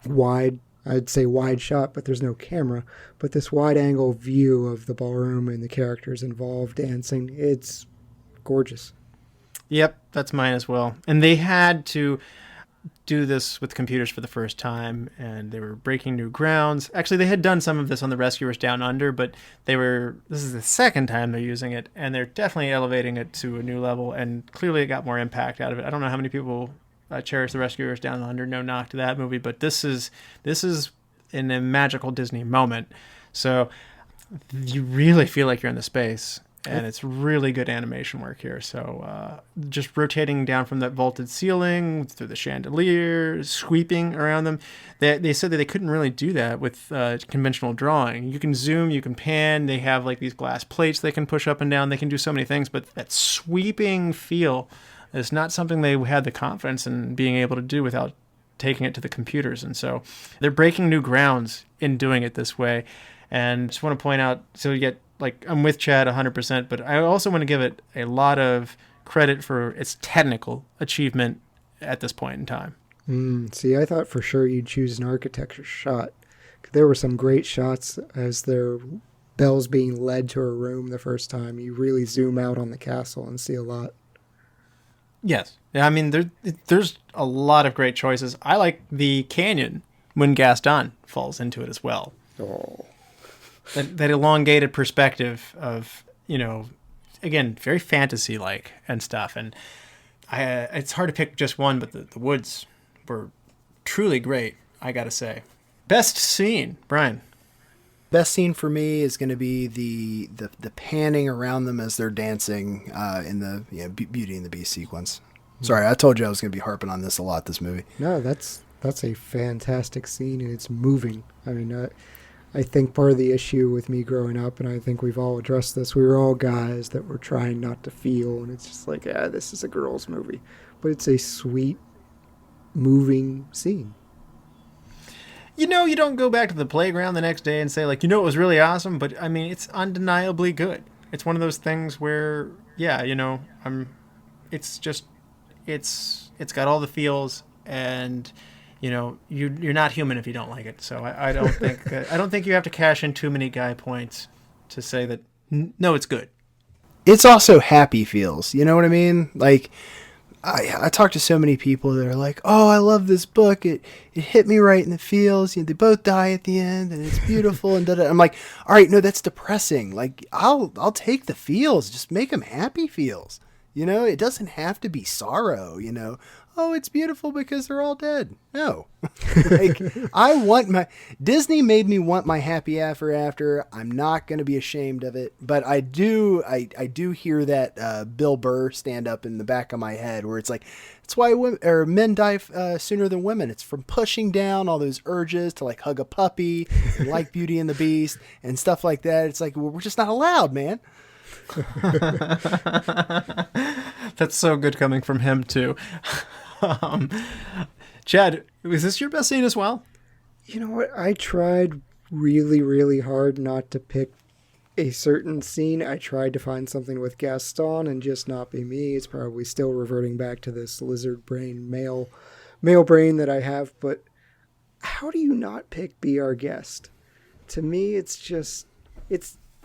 wide, I'd say wide shot, but there's no camera, but this wide angle view of the ballroom and the characters involved dancing. It's gorgeous. Yep, that's mine as well. And they had to do this with computers for the first time, and they were breaking new grounds. Actually, they had done some of this on The Rescuers Down Under, but this is the second time they're using it, and they're definitely elevating it to a new level, and clearly it got more impact out of it. I don't know how many people cherish The Rescuers Down Under, no knock to that movie, but this is in a magical Disney moment. So you really feel like you're in the space, and it's really good animation work here. So just rotating down from that vaulted ceiling through the chandelier, sweeping around them. They said that they couldn't really do that with conventional drawing. You can zoom, you can pan. They have like these glass plates they can push up and down. They can do so many things, but that sweeping feel is not something they had the confidence in being able to do without taking it to the computers. And so they're breaking new grounds in doing it this way. And just want to point out, so you get, like, I'm with Chad 100%, but I also want to give it a lot of credit for its technical achievement at this point in time. See, I thought for sure you'd choose an architecture shot. There were some great shots as their Belle's being led to her room the first time. You really zoom out on the castle and see a lot. Yes. I mean, there's a lot of great choices. I like the canyon when Gaston falls into it as well. Oh. That elongated perspective of, again, very fantasy-like and stuff. And it's hard to pick just one, but the woods were truly great, I got to say. Best scene, Brian. Best scene for me is going to be the panning around them as they're dancing in the Beauty and the Beast sequence. Sorry, I told you I was going to be harping on this a lot, this movie. No, that's a fantastic scene, and it's moving. I mean, I think part of the issue with me growing up, and I think we've all addressed this, we were all guys that were trying not to feel, and it's just like, this is a girl's movie. But it's a sweet, moving scene. You don't go back to the playground the next day and say, like, it was really awesome, but, I mean, it's undeniably good. It's one of those things where, it's got all the feels, and, you're not human if you don't like it. So I don't think you have to cash in too many guy points to say that, no, it's good. It's also happy feels. You know what I mean? Like, I talk to so many people that are like, oh, I love this book. It hit me right in the feels. They both die at the end, and it's beautiful. And da-da. I'm like, all right, no, that's depressing. Like, I'll take the feels. Just make them happy feels. It doesn't have to be sorrow. Oh, it's beautiful because they're all dead. No, like Disney made me want my happy after. I'm not going to be ashamed of it, but I do hear that Bill Burr stand up in the back of my head where it's like, it's why men die sooner than women. It's from pushing down all those urges to like hug a puppy and like Beauty and the Beast and stuff like that. It's like, we're just not allowed, man. That's so good coming from him too. Chad, was this your best scene as well? You know what? I tried really, really hard not to pick a certain scene. I tried to find something with Gaston and just not be me. It's probably still reverting back to this lizard brain, male brain that I have. But how do you not pick Be Our Guest? To me, it's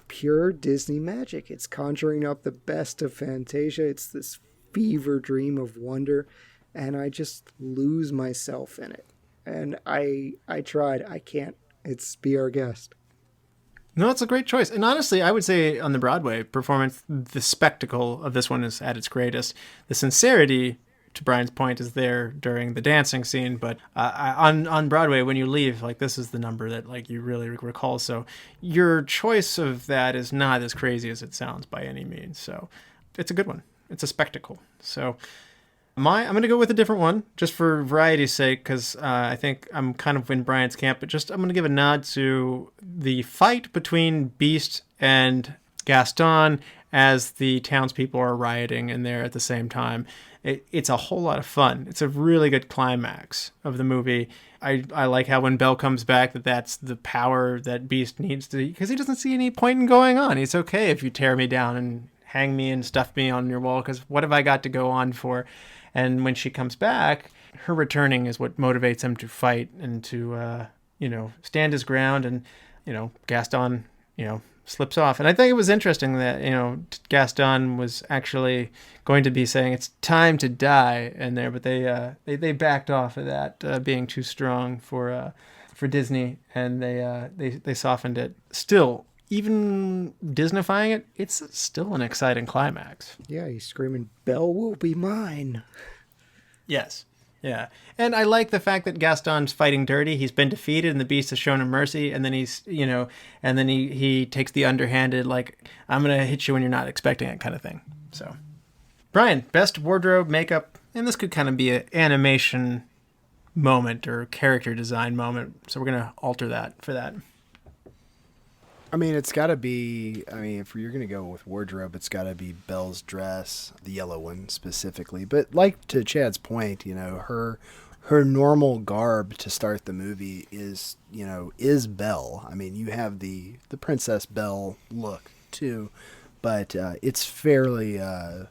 pure Disney magic. It's conjuring up the best of Fantasia. It's this fever dream of wonder, and I just lose myself in it. And I tried. I can't. It's Be Our Guest. No, it's a great choice. And honestly, I would say on the Broadway performance, the spectacle of this one is at its greatest. The sincerity to Brian's point, is there during the dancing scene. But on Broadway, when you leave, like, this is the number that, like, you really recall. So your choice of that is not as crazy as it sounds by any means. So it's a good one. It's a spectacle. So I'm going to go with a different one just for variety's sake, because I think I'm kind of in Brian's camp. But I'm going to give a nod to the fight between Beast and Gaston as the townspeople are rioting in there at the same time. It's a whole lot of fun. It's a really good climax of the movie. I like how when Belle comes back, that's the power that Beast needs to, because he doesn't see any point in going on. It's okay if you tear me down and hang me and stuff me on your wall, because what have I got to go on for? And when she comes back, her returning is what motivates him to fight and to, stand his ground. And, Gaston, slips off. And I think it was interesting that, Gaston was actually going to be saying it's time to die in there, but they backed off of that being too strong for Disney, and they softened it. Still, even Disneyfying it, it's still an exciting climax. Yeah, he's screaming, "Belle will be mine." Yes. Yeah. And I like the fact that Gaston's fighting dirty. He's been defeated and the Beast has shown him mercy. And then he takes the underhanded, like, I'm going to hit you when you're not expecting it kind of thing. So, Brian, best wardrobe, makeup, and this could kind of be an animation moment or character design moment. So we're going to alter that for that. I mean, it's got to be, if you're going to go with wardrobe, it's got to be Belle's dress, the yellow one specifically. But like to Chad's point, her normal garb to start the movie is Belle. I mean, you have the Princess Belle look too, but it's fairly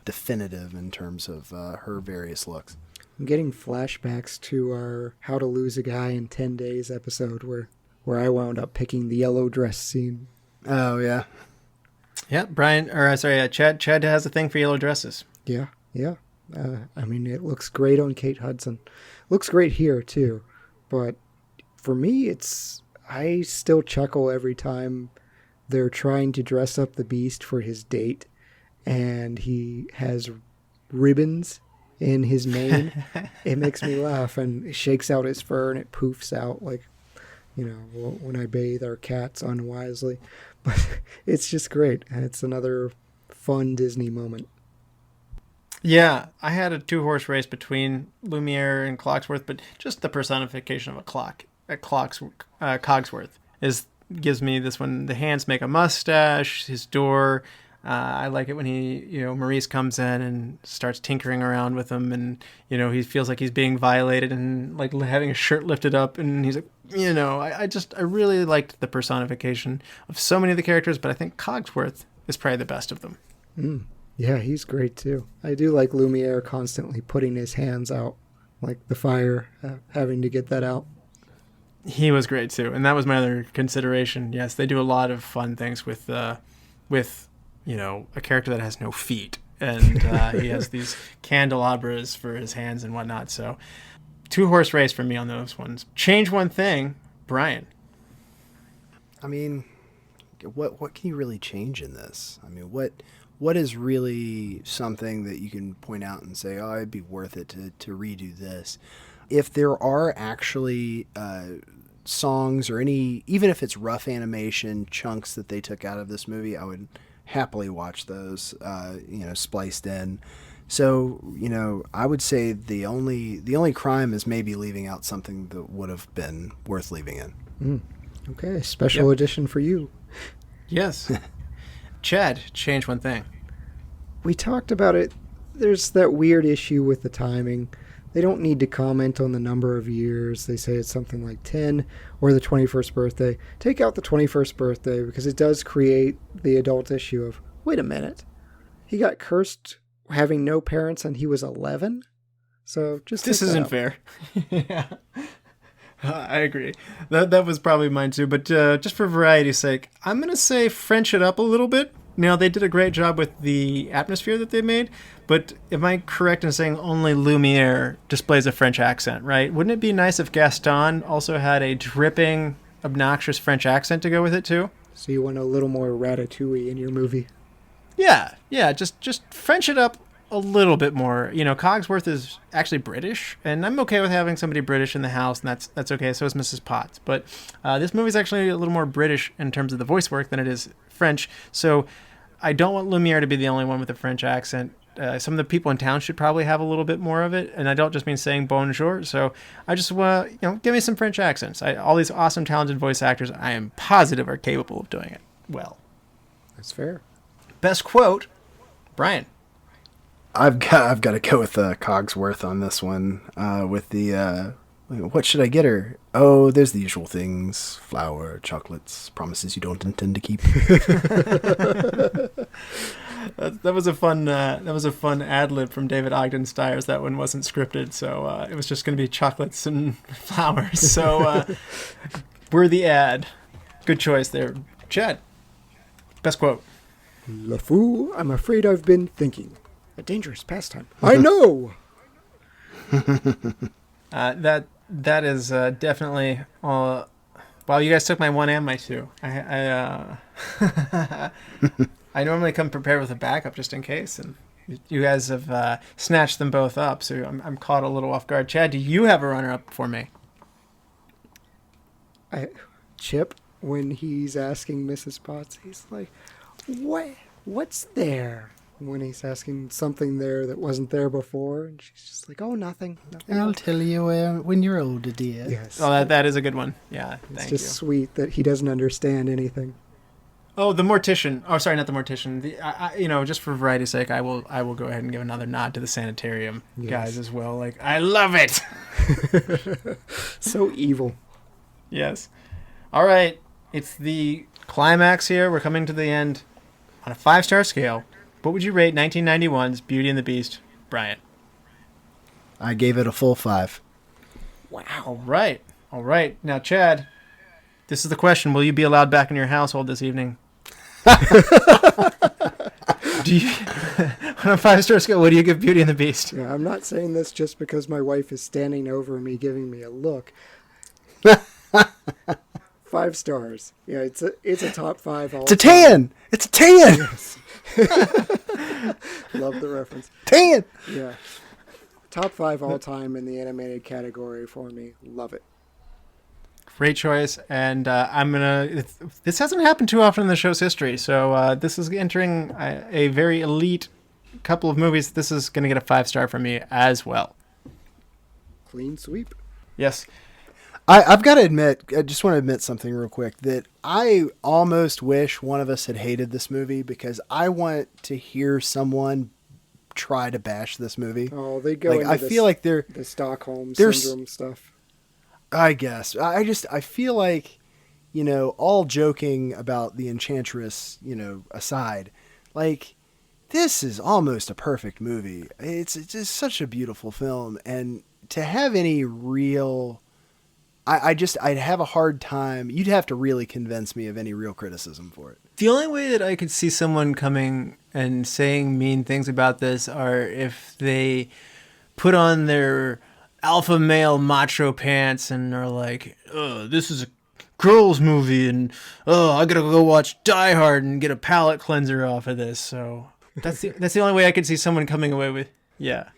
definitive in terms of her various looks. I'm getting flashbacks to our How to Lose a Guy in 10 Days episode where I wound up picking the yellow dress scene. Oh, yeah. Yeah, Chad has a thing for yellow dresses. Yeah. It looks great on Kate Hudson. Looks great here, too. But for me, I still chuckle every time they're trying to dress up the Beast for his date, and he has ribbons in his mane. It makes me laugh, and it shakes out his fur, and it poofs out like, when I bathe our cats unwisely. But it's just great. And it's another fun Disney moment. Yeah, I had a 2-horse race between Lumiere and Cogsworth, but just the personification of a clock at Cogsworth gives me this one. The hands make a mustache, his door. I like it when Maurice comes in and starts tinkering around with him, and, he feels like he's being violated and like having his shirt lifted up, and he's like, I really liked the personification of so many of the characters, but I think Cogsworth is probably the best of them. Yeah, he's great too. I do like Lumiere constantly putting his hands out, like the fire, having to get that out. He was great too, and that was my other consideration. Yes, they do a lot of fun things with a character that has no feet, and he has these candelabras for his hands and whatnot. So 2-horse race for me on those ones. Change one thing, Brian. I mean, what can you really change in this? I mean, what is really something that you can point out and say, oh, it'd be worth it to redo this? If there are actually songs or even if it's rough animation chunks that they took out of this movie, I would happily watch those, spliced in. So, I would say the only crime is maybe leaving out something that would have been worth leaving in. Okay, special edition for you. Yes. Chad, change one thing. We talked about it. There's that weird issue with the timing. They don't need to comment on the number of years. They say it's something like 10 or the 21st birthday. Take out the 21st birthday because it does create the adult issue of, wait a minute, he got cursed having no parents and he was 11? So this isn't fair. Yeah. I agree. That was probably mine too. But just for variety's sake, I'm going to say French it up a little bit. Now, they did a great job with the atmosphere that they made, but am I correct in saying only Lumiere displays a French accent, right? Wouldn't it be nice if Gaston also had a dripping, obnoxious French accent to go with it too? So you want a little more Ratatouille in your movie? Yeah, just French it up a little bit more. You know, Cogsworth is actually British, and I'm okay with having somebody British in the house, and that's okay. So is Mrs. Potts. But this movie's actually a little more British in terms of the voice work than it is French. So I don't want Lumiere to be the only one with a French accent. Some of the people in town should probably have a little bit more of it, and I don't just mean saying bonjour. So I just want, give me some French accents. All these awesome, talented voice actors, I am positive are capable of doing it well. That's fair. Best quote, Bryan. I've got to go with Cogsworth on this one. With the what should I get her? Oh, there's the usual things: flour, chocolates, promises you don't intend to keep. That was a fun ad lib from David Ogden Stiers. That one wasn't scripted, so it was just going to be chocolates and flowers. So worthy ad. Good choice there, Chad. Best quote. LeFou, I'm afraid I've been thinking. A dangerous pastime. I know. That is definitely. Well, you guys took my 1 and my 2. I normally come prepared with a backup just in case, and you guys have snatched them both up, so I'm caught a little off guard. Chad, do you have a runner-up for me? Chip, when he's asking Mrs. Potts, he's like, What's there? When he's asking something there that wasn't there before, and she's just like, oh, nothing. I'll tell you when you're older, dear. Yes. Oh, that is a good one. Yeah, it's just sweet that he doesn't understand anything. Oh, the mortician. Oh, sorry, not the mortician. Just for variety's sake, I will go ahead and give another nod to the sanitarium guys as well. Like, I love it. So evil. Yes. All right, it's the climax here. We're coming to the end. On a 5-star scale, what would you rate 1991's Beauty and the Beast, Bryan? I gave it a full 5. Wow. All right. Now, Chad, this is the question. Will you be allowed back in your household this evening? On a 5-star scale, what do you give Beauty and the Beast? Yeah, I'm not saying this just because my wife is standing over me giving me a look. 5 stars. Yeah, it's a top 5. It's a 10. It's a 10. Yes. Love the reference. 10. Yeah. Top 5 all time in the animated category for me. Love it. Great choice, and this hasn't happened too often in the show's history, so this is entering a very elite couple of movies. This is going to get a 5-star from me as well. Clean sweep. Yes. I've got to admit, I just want to admit something real quick, that I almost wish one of us had hated this movie, because I want to hear someone try to bash this movie. Oh, they go into I feel like the Stockholm Syndrome stuff. I guess. I feel like, all joking about the Enchantress, aside, like, this is almost a perfect movie. It's just such a beautiful film, and to have any real... I'd have a hard time. You'd have to really convince me of any real criticism for it. The only way that I could see someone coming and saying mean things about this are if they put on their alpha male macho pants and are like, oh, this is a girls movie, and oh, I gotta go watch Die Hard and get a palate cleanser off of this. So that's the only way I could see someone coming away with. Yeah.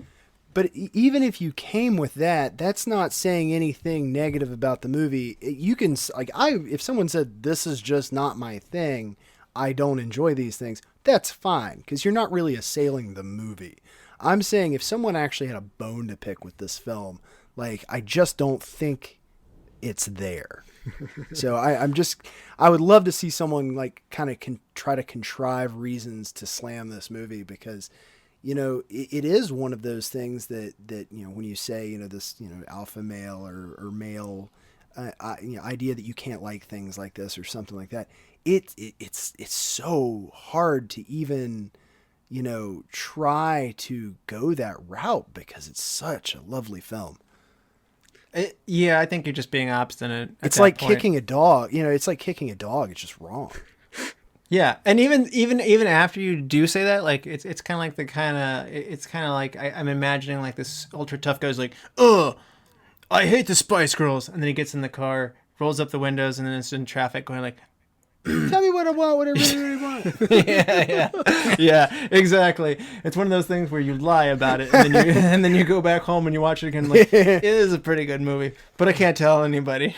But even if you came with that, that's not saying anything negative about the movie. You can, if someone said, this is just not my thing, I don't enjoy these things, that's fine, because you're not really assailing the movie. I'm saying if someone actually had a bone to pick with this film, I just don't think it's there. So I would love to see someone kind of try to contrive reasons to slam this movie, because it is one of those things that when you say, this, alpha male or male idea that you can't like things like this or something like that, it's so hard to even, try to go that route, because it's such a lovely film. I think you're just being obstinate. It's like kicking a dog. It's like kicking a dog. It's just wrong. Yeah, and even after you do say that, it's kind of like I'm imagining this ultra tough guy's like, oh, I hate the Spice Girls, and then he gets in the car, rolls up the windows, and then it's in traffic going like, Tell me what I want, what I really want. Yeah, exactly. It's one of those things where you lie about it, and then you go back home and you watch it again. Like, it is a pretty good movie, but I can't tell anybody.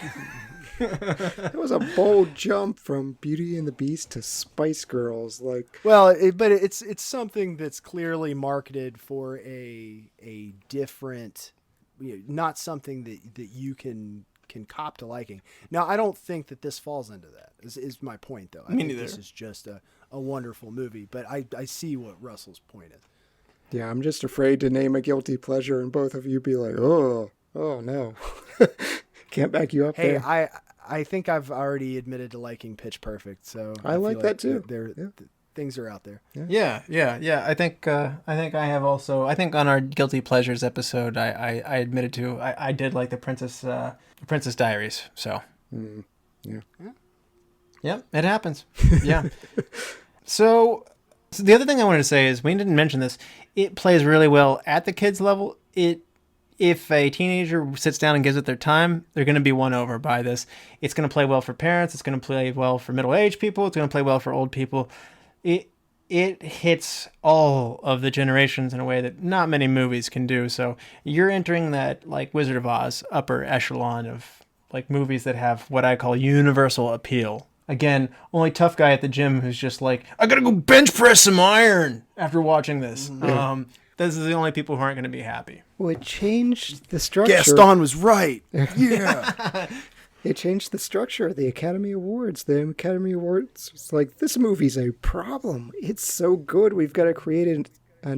It was a bold jump from Beauty and the Beast to Spice Girls. Well, but it's something that's clearly marketed for a different, not something that you can cop to liking. Now, I don't think that this falls into that. Is my point though. I think this is just a wonderful movie, but I see what Russell's point is. Yeah, I'm just afraid to name a guilty pleasure, and both of you be like, oh no, can't back you up. Hey, there. I think I've already admitted to liking Pitch Perfect, so I like feel that too. Things are out there. Yeah. I think I have also. I think on our guilty pleasures episode, I admitted to I did like the Princess Diaries. So. Yeah, it happens. Yeah. So the other thing I wanted to say is we didn't mention this. It plays really well at the kids level. If a teenager sits down and gives it their time, they're going to be won over by this. It's going to play well for parents. It's going to play well for middle-aged people. It's going to play well for old people. It hits all of the generations in a way that not many movies can do. So you're entering that like Wizard of Oz upper echelon of like movies that have what I call universal appeal. Again, only tough guy at the gym who's just like, I got to go bench press some iron after watching this. Yeah. This is the only people who aren't going to be happy. Well, it changed the structure. Gaston was right. Yeah. It changed the structure of the Academy Awards. The Academy Awards was like, this movie's a problem. It's so good. We've got to create a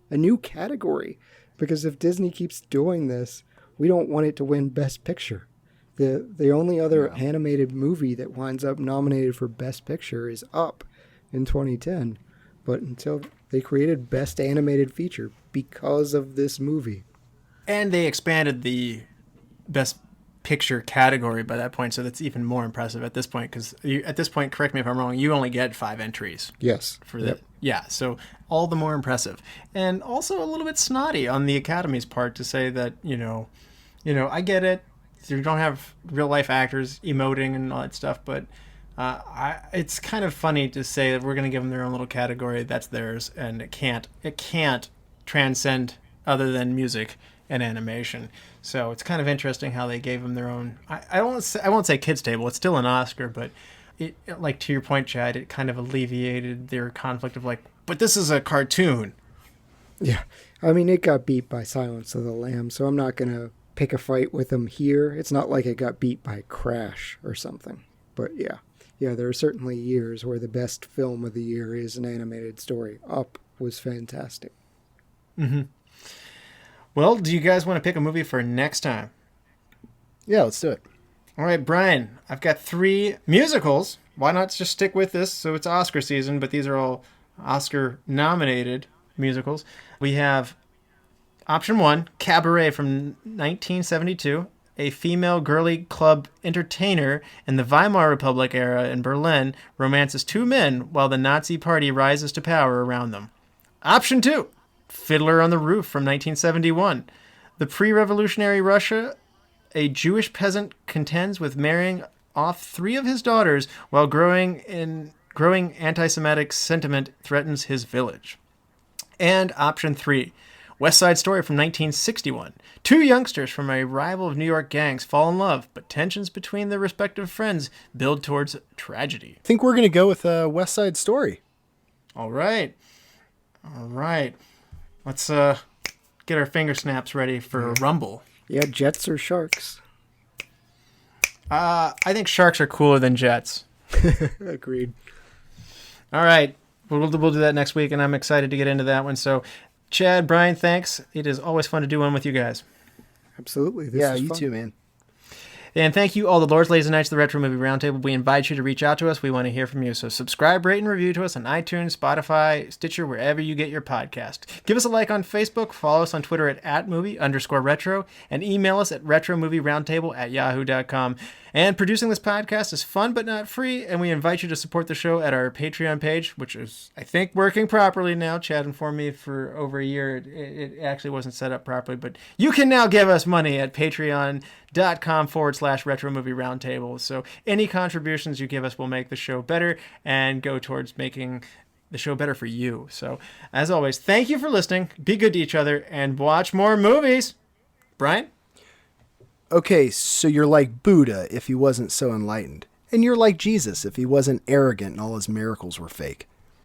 new category. Because if Disney keeps doing this, we don't want it to win Best Picture. The only other animated movie that winds up nominated for Best Picture is Up in 2010. But until they created Best Animated Feature because of this movie. And they expanded the Best Picture category by that point, so that's even more impressive at this point, because at this point, correct me if I'm wrong, you only get 5 entries. Yes. Yeah, so all the more impressive. And also a little bit snotty on the Academy's part to say that, I get it. You don't have real-life actors emoting and all that stuff, but it's kind of funny to say that we're going to give them their own little category that's theirs, and it can't transcend other than music and animation. So it's kind of interesting how they gave them their own. I won't say kids table. It's still an Oscar, but it, like to your point, Chad, it kind of alleviated their conflict of like, but this is a cartoon. Yeah, I mean it got beat by Silence of the Lambs, so I'm not going to pick a fight with them here. It's not like it got beat by Crash or something, but yeah. Yeah, there are certainly years where the best film of the year is an animated story. Up was fantastic. Mm-hmm. Well, do you guys want to pick a movie for next time? Yeah, let's do it. All right, Brian, I've got 3 musicals. Why not just stick with this? So it's Oscar season, but these are all Oscar-nominated musicals. We have option 1, Cabaret from 1972. A female girly club entertainer in the Weimar Republic era in Berlin romances 2 men while the Nazi party rises to power around them. Option 2, Fiddler on the Roof from 1971. The pre-revolutionary Russia, a Jewish peasant contends with marrying off 3 of his daughters while growing anti-Semitic sentiment threatens his village. And option 3, West Side Story from 1961. 2 youngsters from a rival of New York gangs fall in love, but tensions between their respective friends build towards tragedy. I think we're going to go with West Side Story. All right. Let's get our finger snaps ready for Rumble. Yeah, jets or sharks? I think sharks are cooler than jets. Agreed. All right. We'll do that next week, and I'm excited to get into that one. So, Chad, Brian, thanks. It is always fun to do one with you guys. Absolutely. This Yeah, is you fun. too, man. And thank you, all the lords, ladies, and knights of the Retro Movie Roundtable. We invite you to reach out to us. We want to hear from you. So subscribe, rate, and review to us on iTunes, Spotify, Stitcher, wherever you get your podcast. Give us a like on Facebook. Follow us on Twitter at @movie_retro. And email us at retromovieroundtable@yahoo.com. And producing this podcast is fun but not free. And we invite you to support the show at our Patreon page, which is, I think, working properly now. Chad informed me for over a year it actually wasn't set up properly. But you can now give us money at patreon.com/ patreon.com/Retro Movie Roundtable. So any contributions you give us will make the show better and go towards making the show better for you. So as always, thank you for listening. Be good to each other and watch more movies. Bryan? Okay, so you're like Buddha if he wasn't so enlightened. And you're like Jesus if he wasn't arrogant and all his miracles were fake.